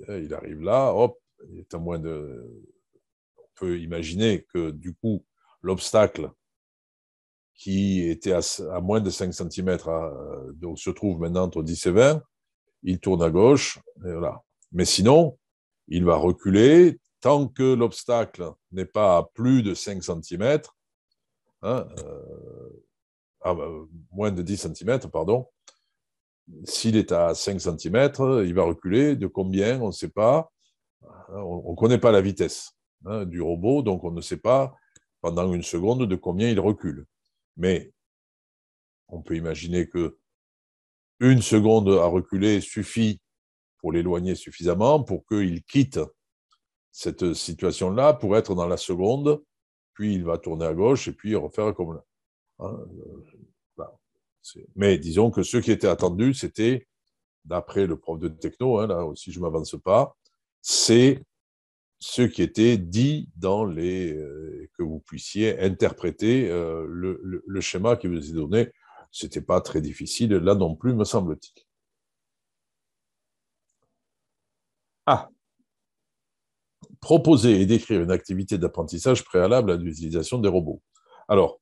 il arrive là, hop, il est à moins de... On peut imaginer que, du coup, l'obstacle qui était à moins de 5 cm, donc se trouve maintenant entre 10 et 20, il tourne à gauche, et voilà. Mais sinon, il va reculer tant que l'obstacle n'est pas à plus de 5 cm, hein, moins de 10 cm, pardon. S'il est à 5 cm, il va reculer. De combien? On ne sait pas. On ne connaît pas la vitesse, hein, du robot, donc on ne sait pas pendant une seconde de combien il recule. Mais on peut imaginer que une seconde à reculer suffit pour l'éloigner suffisamment pour qu'il quitte cette situation-là pour être dans la seconde, puis il va tourner à gauche et puis refaire comme là. Hein, voilà. Mais disons que ce qui était attendu, c'était, d'après le prof de techno, hein, là aussi je ne m'avance pas, c'est ce qui était dit que vous puissiez interpréter le schéma qui vous est donné. Ce n'était pas très difficile, là non plus, me semble-t-il. Ah, proposer et décrire une activité d'apprentissage préalable à l'utilisation des robots. Alors,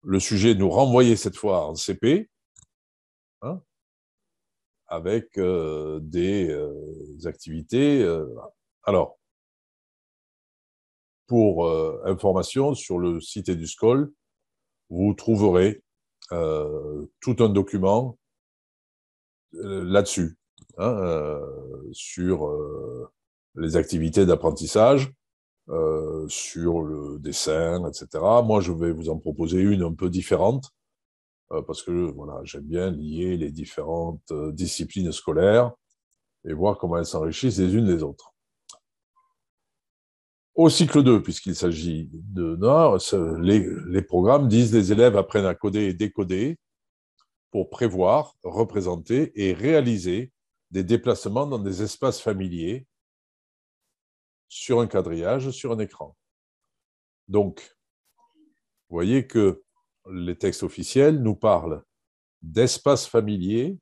le sujet nous renvoyait cette fois en CP, hein, avec des activités. Alors, pour information, sur le site EduSchool, vous trouverez tout un document là-dessus, hein, sur les activités d'apprentissage, sur le dessin, etc. Moi, je vais vous en proposer une un peu différente, parce que voilà, j'aime bien lier les différentes disciplines scolaires et voir comment elles s'enrichissent les unes les autres. Au cycle 2, puisqu'il s'agit de Nord, les programmes disent les élèves apprennent à coder et décoder pour prévoir, représenter et réaliser des déplacements dans des espaces familiers sur un quadrillage, sur un écran. Donc, vous voyez que les textes officiels nous parlent d'espaces familiers,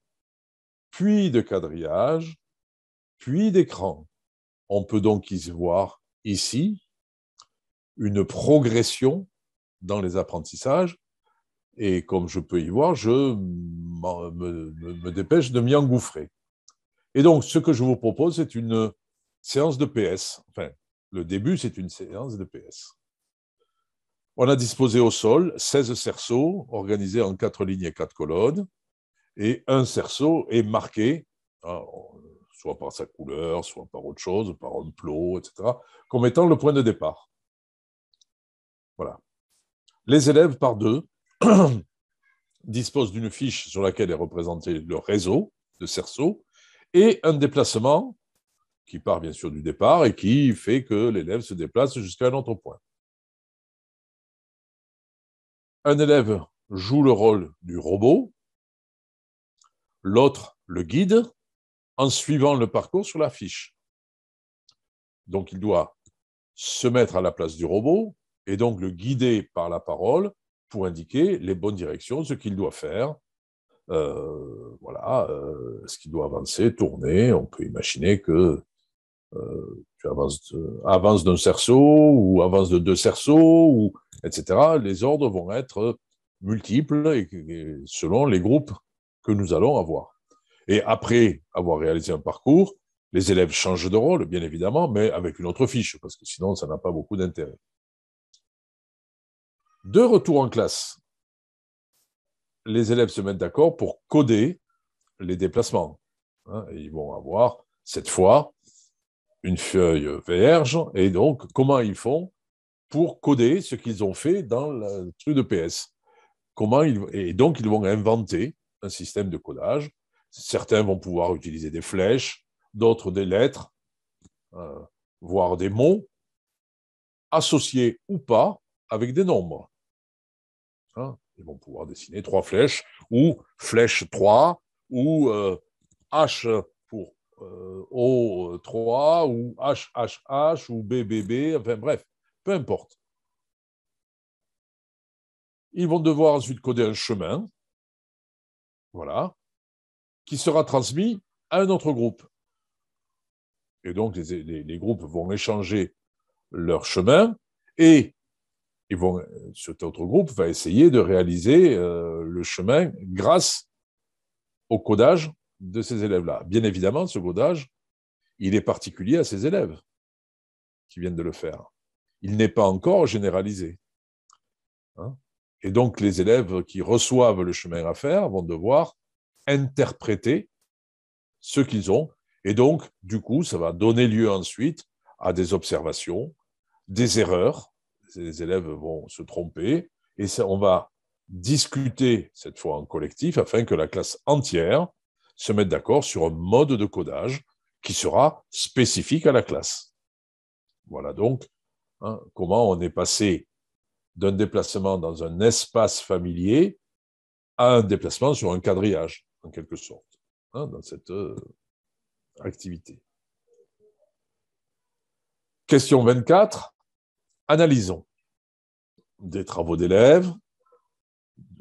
puis de quadrillage, puis d'écran. On peut donc y voir ici une progression dans les apprentissages et comme je peux y voir, je me dépêche de m'y engouffrer. Et donc, ce que je vous propose, c'est une séance de PS. Enfin, le début, c'est une séance de PS. On a disposé au sol 16 cerceaux organisés en 4 lignes et 4 colonnes. Et un cerceau est marqué, soit par sa couleur, soit par autre chose, par un plot, etc., comme étant le point de départ. Voilà. Les élèves, par deux, disposent d'une fiche sur laquelle est représenté le réseau de cerceaux et un déplacement qui part bien sûr du départ et qui fait que l'élève se déplace jusqu'à un autre point. Un élève joue le rôle du robot, l'autre le guide en suivant le parcours sur la fiche. Donc il doit se mettre à la place du robot et donc le guider par la parole pour indiquer les bonnes directions, ce qu'il doit faire, ce qu'il doit avancer, tourner. On peut imaginer que tu avances d'un cerceau ou avances de 2 cerceaux, ou, etc. Les ordres vont être multiples et selon les groupes que nous allons avoir. Et après avoir réalisé un parcours, les élèves changent de rôle, bien évidemment, mais avec une autre fiche, parce que sinon, ça n'a pas beaucoup d'intérêt. De retour en classe, les élèves se mettent d'accord pour coder les déplacements. Ils vont avoir, cette fois, une feuille vierge, et donc, comment ils font pour coder ce qu'ils ont fait dans le truc de PS. Et donc, ils vont inventer un système de codage. Certains vont pouvoir utiliser des flèches, d'autres des lettres, voire des mots, associés ou pas avec des nombres. Ils vont pouvoir dessiner 3 flèches, ou flèche 3, ou H pour O3, ou HHH, ou BBB, enfin bref, peu importe. Ils vont devoir ensuite coder un chemin, voilà, qui sera transmis à un autre groupe. Et donc, les groupes vont échanger leur chemin et cet autre groupe va essayer de réaliser le chemin grâce au codage de ces élèves-là. Bien évidemment, ce codage, il est particulier à ces élèves qui viennent de le faire. Il n'est pas encore généralisé. Et donc, les élèves qui reçoivent le chemin à faire vont devoir interpréter ce qu'ils ont. Et donc, du coup, ça va donner lieu ensuite à des observations, des erreurs. Les élèves vont se tromper et on va discuter cette fois en collectif afin que la classe entière se mette d'accord sur un mode de codage qui sera spécifique à la classe. Voilà donc comment on est passé d'un déplacement dans un espace familier à un déplacement sur un quadrillage, en quelque sorte, dans cette activité. Question 24. Analysons des travaux d'élèves.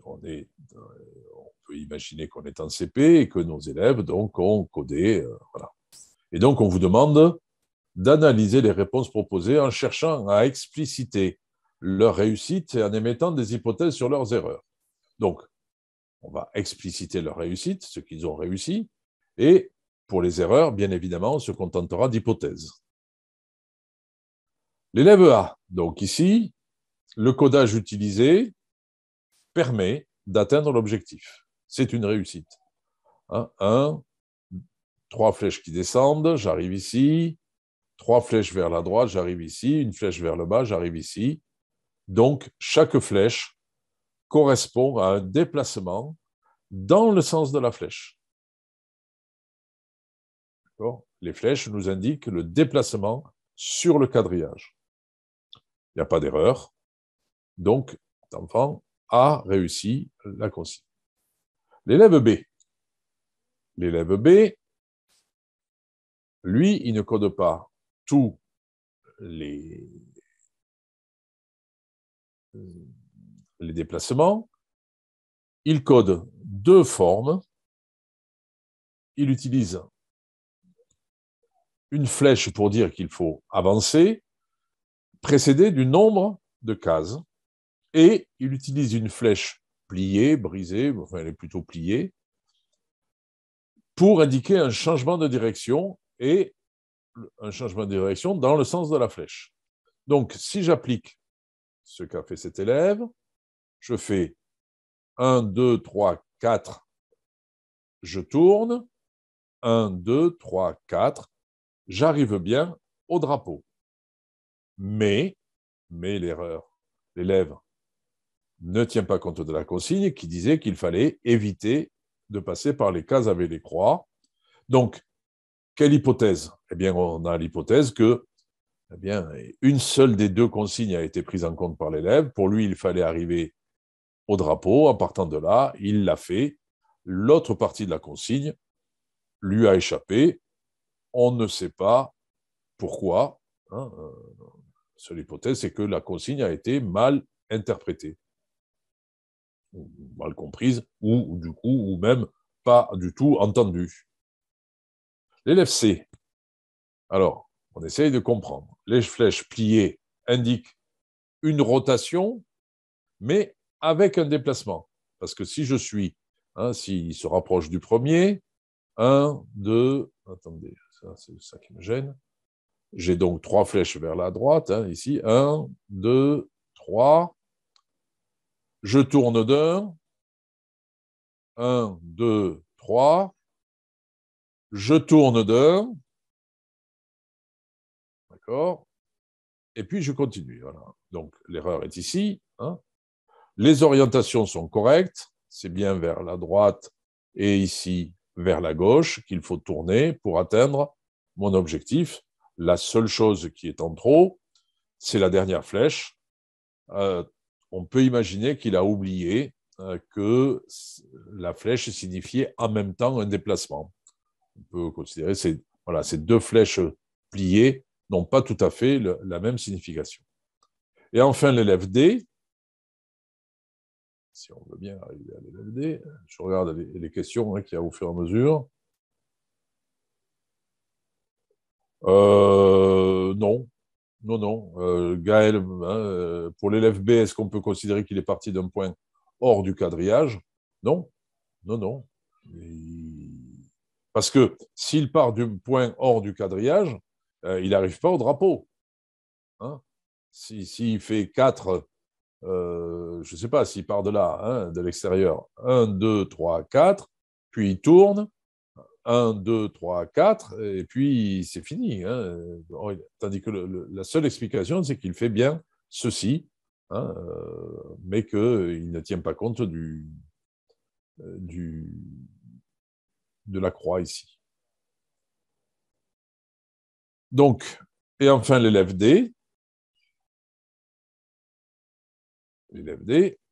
On peut imaginer qu'on est en CP et que nos élèves donc, ont codé. Voilà. Et donc, on vous demande d'analyser les réponses proposées en cherchant à expliciter leur réussite et en émettant des hypothèses sur leurs erreurs. Donc, on va expliciter leur réussite, ce qu'ils ont réussi, et pour les erreurs, bien évidemment, on se contentera d'hypothèses. L'élève A, donc ici, le codage utilisé permet d'atteindre l'objectif. C'est une réussite. 3 flèches qui descendent, j'arrive ici. 3 flèches vers la droite, j'arrive ici. Une flèche vers le bas, j'arrive ici. Donc, chaque flèche correspond à un déplacement dans le sens de la flèche. Les flèches nous indiquent le déplacement sur le quadrillage. Il n'y a pas d'erreur. Donc, l'enfant a réussi la consigne. L'élève B. L'élève B, lui, il ne code pas tous les déplacements. Il code 2 formes. Il utilise une flèche pour dire qu'il faut avancer, précédée du nombre de cases. Et il utilise une flèche pliée, brisée, enfin elle est plutôt pliée, pour indiquer un changement de direction et un changement de direction dans le sens de la flèche. Donc, si j'applique ce qu'a fait cet élève, je fais 1, 2, 3, 4, je tourne, 1, 2, 3, 4, j'arrive bien au drapeau. Mais l'erreur, l'élève ne tient pas compte de la consigne qui disait qu'il fallait éviter de passer par les cases avec les croix. Donc, quelle hypothèse? Eh bien, on a l'hypothèse que une seule des 2 consignes a été prise en compte par l'élève. Pour lui, il fallait arriver au drapeau. En partant de là, il l'a fait. L'autre partie de la consigne lui a échappé. On ne sait pas pourquoi. Seule hypothèse, c'est que la consigne a été mal interprétée, mal comprise, ou du coup, ou même pas du tout entendue. L'élève C. Alors, on essaye de comprendre. Les flèches pliées indiquent une rotation, mais avec un déplacement. Parce que si je suis, s'il se rapproche du premier, 1, 2, attendez, c'est ça qui me gêne. J'ai donc 3 flèches vers la droite, ici, 1, 2, 3. Je tourne d'un, 1, 2, 3. Je tourne d'un, d'accord? Et puis je continue. Voilà. Donc l'erreur est ici. Les orientations sont correctes. C'est bien vers la droite et ici vers la gauche qu'il faut tourner pour atteindre mon objectif. La seule chose qui est en trop, c'est la dernière flèche. On peut imaginer qu'il a oublié que la flèche signifiait en même temps un déplacement. On peut considérer ces 2 flèches pliées n'ont pas tout à fait la même signification. Et enfin, l'élève D, si on veut bien arriver à l'élève D, je regarde les questions qu'il y a au fur et à mesure. Non. Gaël, pour l'élève B, est-ce qu'on peut considérer qu'il est parti d'un point hors du quadrillage? Non. Parce que s'il part d'un point hors du quadrillage, il n'arrive pas au drapeau. S'il fait 4, je ne sais pas, s'il part de là, de l'extérieur, 1, 2, 3, 4, puis il tourne, 1, 2, 3, 4, et puis c'est fini. Tandis que la seule explication, c'est qu'il fait bien ceci, mais qu'il ne tient pas compte de la croix ici. Donc, et enfin l'élève D.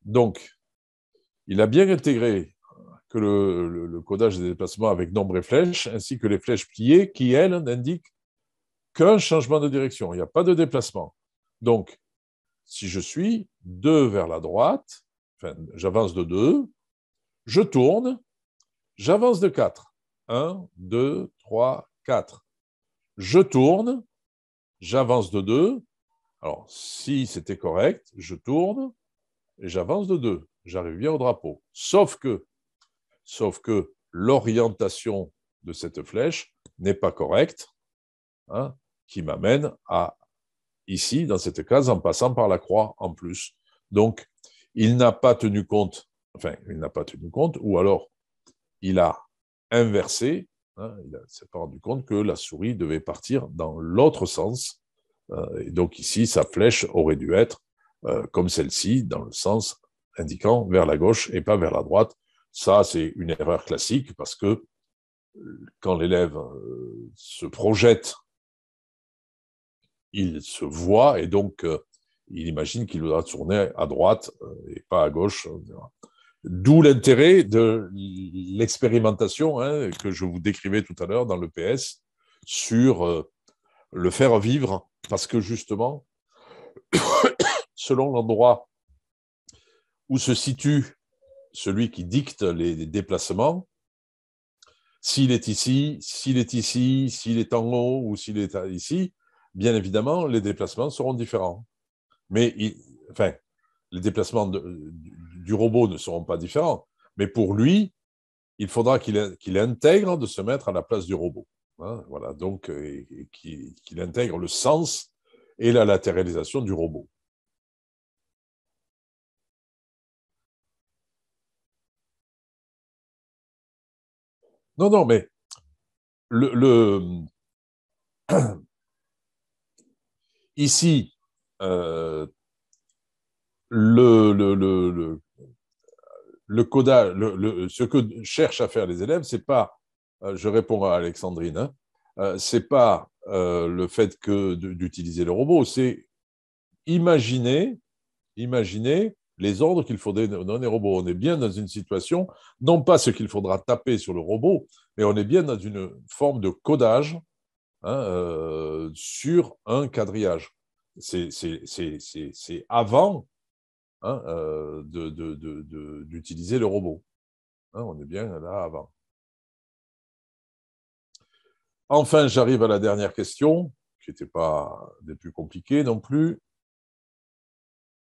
Donc, il a bien intégré que le codage des déplacements avec nombre et flèches, ainsi que les flèches pliées, qui, elles, n'indiquent qu'un changement de direction. Il n'y a pas de déplacement. Donc, si je suis 2 vers la droite, j'avance de 2, je tourne, j'avance de 4. 1, 2, 3, 4. Je tourne, j'avance de 2. Alors, si c'était correct, je tourne et j'avance de 2. J'arrive bien au drapeau. Sauf que l'orientation de cette flèche n'est pas correcte, qui m'amène à ici, dans cette case, en passant par la croix en plus. Donc, il n'a pas tenu compte, ou alors il a inversé, il ne s'est pas rendu compte que la souris devait partir dans l'autre sens. Et donc ici, sa flèche aurait dû être comme celle-ci, dans le sens indiquant vers la gauche et pas vers la droite. Ça, c'est une erreur classique parce que quand l'élève se projette, il se voit et donc il imagine qu'il doit tourner à droite et pas à gauche. D'où l'intérêt de l'expérimentation que je vous décrivais tout à l'heure dans le PS sur le faire vivre, parce que justement, selon l'endroit où se situe celui qui dicte les déplacements, s'il est ici, s'il est ici, s'il est en haut ou s'il est ici, bien évidemment, les déplacements seront différents. Mais, enfin, les déplacements du robot ne seront pas différents. Mais pour lui, il faudra qu'il intègre de se mettre à la place du robot. Hein, voilà, donc, qu'il intègre le sens et la latéralisation du robot. Non, non, mais ici, le codage, ce que cherchent à faire les élèves, c'est pas, je réponds à Alexandrine, c'est pas le fait d'utiliser le robot, c'est imaginer les ordres qu'il faut donner au robot. On est bien dans une situation, non pas ce qu'il faudra taper sur le robot, mais on est bien dans une forme de codage sur un quadrillage. C'est avant d'utiliser le robot. Hein, on est bien là avant. Enfin, j'arrive à la dernière question, qui n'était pas des plus compliquées non plus.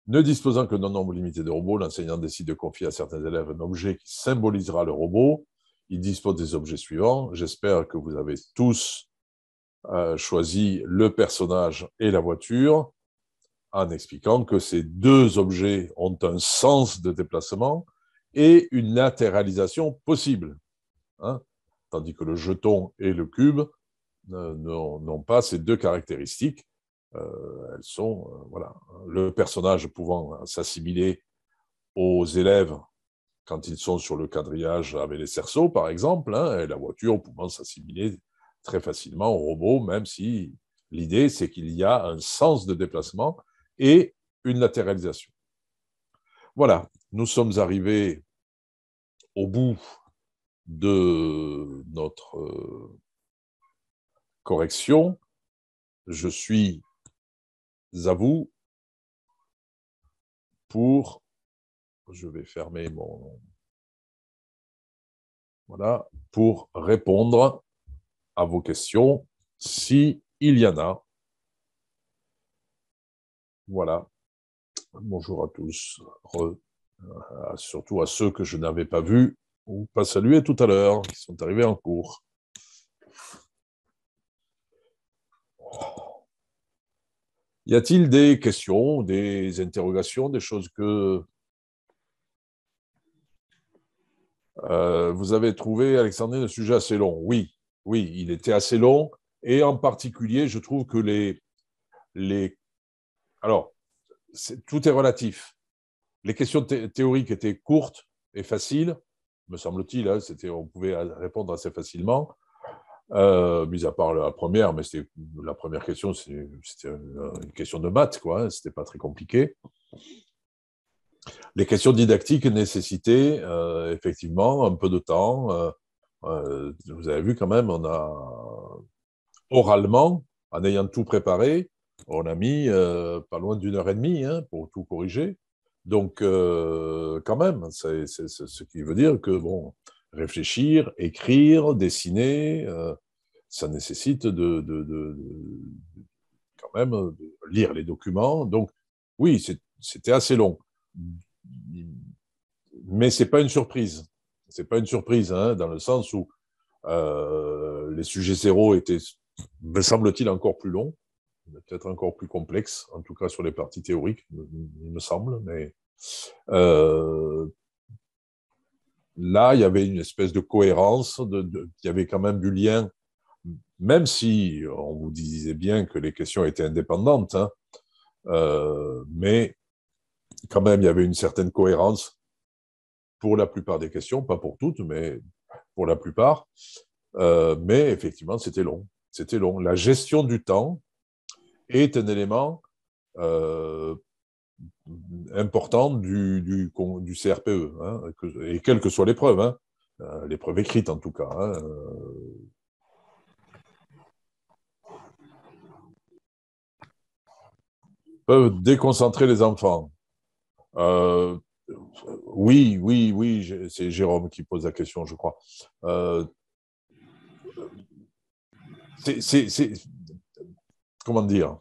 Ne disposant que d'un nombre limité de robots, l'enseignant décide de confier à certains élèves un objet qui symbolisera le robot. Il dispose des objets suivants. J'espère que vous avez tous choisi le personnage et la voiture en expliquant que ces deux objets ont un sens de déplacement et une latéralisation possible. Hein, tandis que le jeton et le cube n'ont pas ces deux caractéristiques. Elles sont, voilà, le personnage pouvant s'assimiler aux élèves quand ils sont sur le quadrillage avec les cerceaux, par exemple, et la voiture pouvant s'assimiler très facilement au robot, même si l'idée, c'est qu'il y a un sens de déplacement et une latéralisation. Voilà, nous sommes arrivés au bout de notre correction. Je suis à vous pour... Je vais fermer mon... Voilà, pour répondre à vos questions, s'il y en a. Voilà. Bonjour à tous. Surtout à ceux que je n'avais pas vus ou pas salués tout à l'heure, qui sont arrivés en cours. Y a-t-il des questions, des interrogations, des choses que vous avez trouvé, Alexandre, le sujet assez long? Oui, oui, il était assez long. Et en particulier, je trouve que alors, tout est relatif. Les questions théoriques étaient courtes et faciles, me semble-t-il. Hein, on pouvait répondre assez facilement, mis à part la première, mais la première question, c'était une question de maths, quoi. Hein, c'était pas très compliqué. Les questions didactiques nécessitaient effectivement un peu de temps. Vous avez vu quand même, on a oralement, en ayant tout préparé, on a mis pas loin d'1 heure et demie pour tout corriger. Donc, quand même, c'est ce qui veut dire que, bon, réfléchir, écrire, dessiner, ça nécessite quand même de lire les documents. Donc, oui, c'était assez long. Mais ce n'est pas une surprise. Ce n'est pas une surprise, dans le sens où les sujets zéro étaient, me semble-t-il, encore plus longs, peut-être encore plus complexes, en tout cas sur les parties théoriques, il me semble. Mais là, il y avait une espèce de cohérence, il y avait quand même du lien, même si on vous disait bien que les questions étaient indépendantes, mais quand même, il y avait une certaine cohérence pour la plupart des questions, pas pour toutes, mais pour la plupart. Mais effectivement, c'était long. C'était long. La gestion du temps est un élément important du CRPE, hein, et quelle que soit l'épreuve, hein, l'épreuve écrite en tout cas. Hein, peuvent déconcentrer les enfants. Oui, oui, oui, c'est Jérôme qui pose la question, je crois. Comment dire,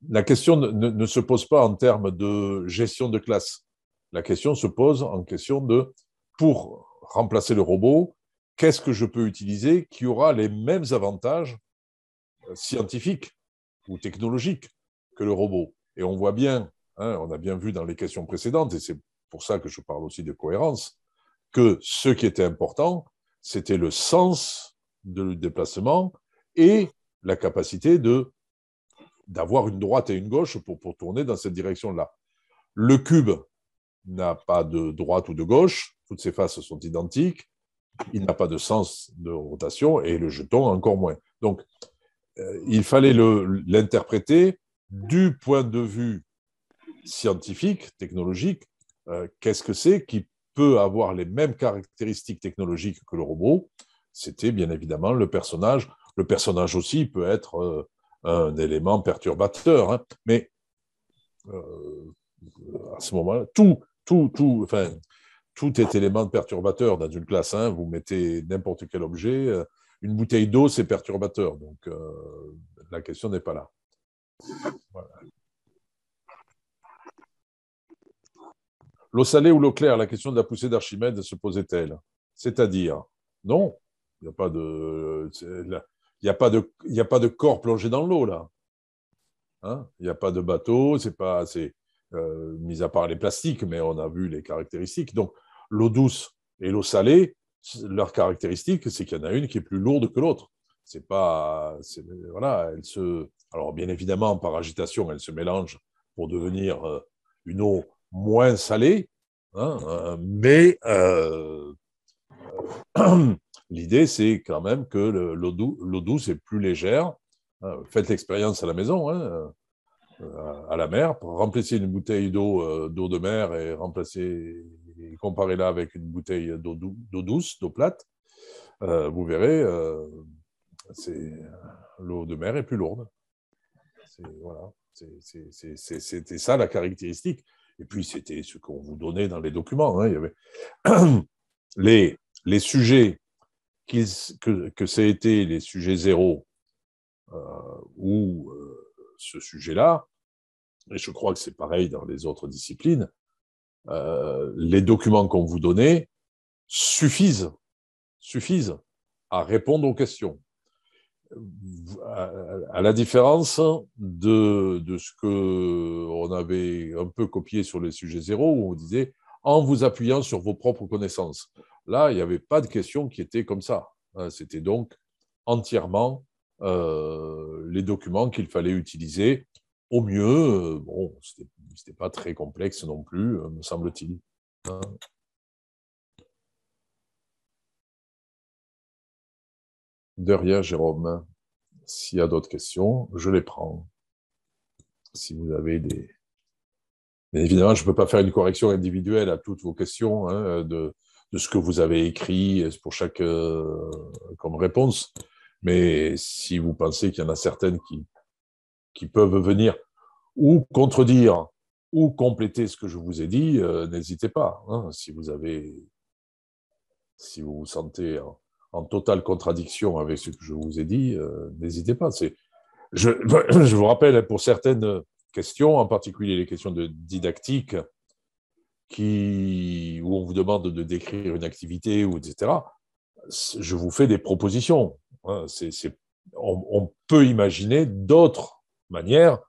la question ne se pose pas en termes de gestion de classe. La question se pose en question de, pour remplacer le robot, qu'est-ce que je peux utiliser qui aura les mêmes avantages scientifiques ou technologiques que le robot. Et on voit bien, hein, on a bien vu dans les questions précédentes, et c'est pour ça que je parle aussi de cohérence, que ce qui était important, c'était le sens du déplacement et la capacité d'avoir une droite et une gauche pour tourner dans cette direction-là. Le cube n'a pas de droite ou de gauche, toutes ses faces sont identiques, il n'a pas de sens de rotation et le jeton encore moins. Donc, il fallait l'interpréter du point de vue scientifique, technologique. Qu'est-ce que c'est qui peut avoir les mêmes caractéristiques technologiques que le robot? C'était bien évidemment le personnage. Le personnage aussi peut être un élément perturbateur, hein, mais à ce moment-là, tout est élément perturbateur dans une classe. Hein. Vous mettez n'importe quel objet, une bouteille d'eau, c'est perturbateur. Donc, la question n'est pas là. Voilà. L'eau salée ou l'eau claire, la question de la poussée d'Archimède se posait-elle? C'est-à-dire, non, il n'y a pas de, il n'y a pas de, il n'y a pas de corps plongé dans l'eau là. Hein, il n'y a pas de bateau, c'est pas, mis à part les plastiques, mais on a vu les caractéristiques. Donc, l'eau douce et l'eau salée, leur caractéristique, c'est qu'il y en a une qui est plus lourde que l'autre. C'est pas, voilà, alors bien évidemment, par agitation, elle se mélange pour devenir une eau moins salée, hein, mais l'idée, c'est quand même que l'eau douce est plus légère. Faites l'expérience à la maison, hein, à la mer, remplacez une bouteille d'eau de mer et comparez-la avec une bouteille d'eau douce, d'eau plate. Vous verrez, l'eau de mer est plus lourde. Voilà, c'était ça la caractéristique. Et puis, c'était ce qu'on vous donnait dans les documents. Hein. Il y avait les sujets que ça a été les sujets zéro ou ce sujet-là, et je crois que c'est pareil dans les autres disciplines, les documents qu'on vous donnait suffisent à répondre aux questions. À la différence de ce qu'on avait un peu copié sur les sujets zéro, où on disait en vous appuyant sur vos propres connaissances. Là, il n'y avait pas de questions qui étaient comme ça. C'était donc entièrement les documents qu'il fallait utiliser au mieux. Bon, c'était pas très complexe non plus, me semble-t-il. De rien, Jérôme. S'il y a d'autres questions, je les prends. Si vous avez des... Mais évidemment, je ne peux pas faire une correction individuelle à toutes vos questions, hein, de ce que vous avez écrit pour chaque comme réponse. Mais si vous pensez qu'il y en a certaines qui peuvent venir ou contredire ou compléter ce que je vous ai dit, n'hésitez pas. Hein, si vous vous sentez en totale contradiction avec ce que je vous ai dit, n'hésitez pas. Je vous rappelle, pour certaines questions, en particulier les questions de didactique, où on vous demande de décrire une activité, ou etc., je vous fais des propositions. Hein, on peut imaginer d'autres manières,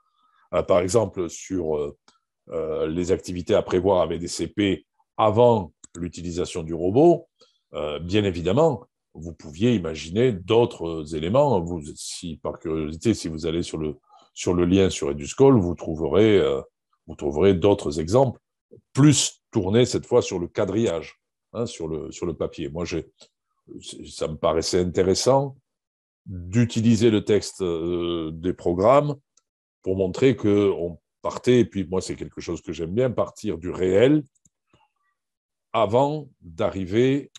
par exemple sur les activités à prévoir avec des CP avant l'utilisation du robot. Bien évidemment, vous pouviez imaginer d'autres éléments. Si par curiosité, si vous allez sur le lien sur EduSchool, vous trouverez d'autres exemples, plus tournés cette fois sur le quadrillage, hein, sur le papier. Moi, ça me paraissait intéressant d'utiliser le texte des programmes pour montrer qu'on partait, et puis moi, c'est quelque chose que j'aime bien, partir du réel avant d'arriver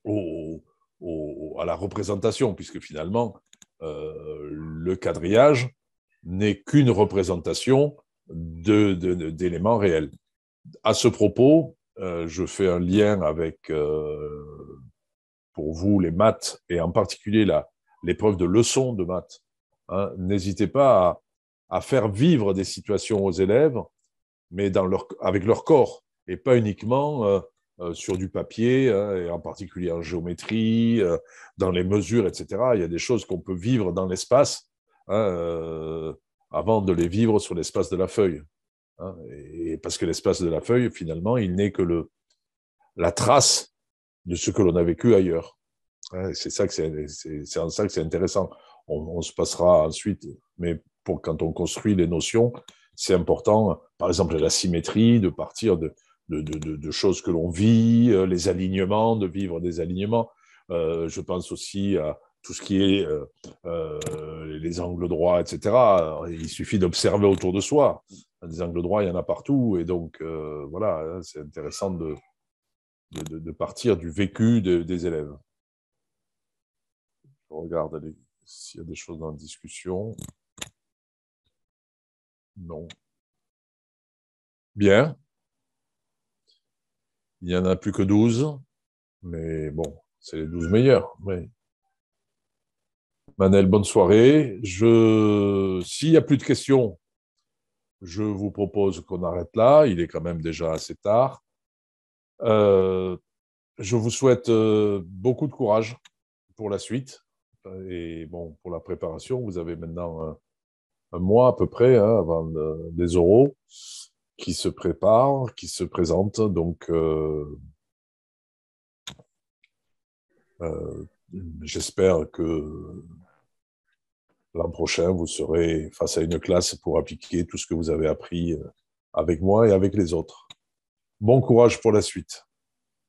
à la représentation, puisque finalement, le quadrillage n'est qu'une représentation d'éléments réels. À ce propos, je fais un lien avec, pour vous, les maths, et en particulier l'épreuve de leçon de maths. Hein. N'hésitez pas à faire vivre des situations aux élèves, mais avec leur corps, et pas uniquement sur du papier, hein, et en particulier en géométrie, dans les mesures, etc. Il y a des choses qu'on peut vivre dans l'espace, hein, avant de les vivre sur l'espace de la feuille. Hein, et parce que l'espace de la feuille, finalement, il n'est que la trace de ce que l'on a vécu ailleurs. Hein, c'est en ça que c'est intéressant. On se passera ensuite, mais quand on construit les notions, c'est important, par exemple, la symétrie, de partir de choses que l'on vit, les alignements, de vivre des alignements. Je pense aussi à tout ce qui est les angles droits, etc. Il suffit d'observer autour de soi. Des angles droits, il y en a partout. Et donc, voilà, c'est intéressant de partir du vécu des élèves. Je regarde s'il y a des choses en discussion. Non. Bien. Il n'y en a plus que 12. Mais bon, c'est les 12 meilleurs. Oui. Manel, bonne soirée. S'il n'y a plus de questions, je vous propose qu'on arrête là. Il est quand même déjà assez tard. Je vous souhaite beaucoup de courage pour la suite. Et bon, pour la préparation, vous avez maintenant un mois à peu près, hein, avant des oraux qui se préparent, qui se présentent. Donc, j'espère que l'an prochain, vous serez face à une classe pour appliquer tout ce que vous avez appris avec moi et avec les autres. Bon courage pour la suite.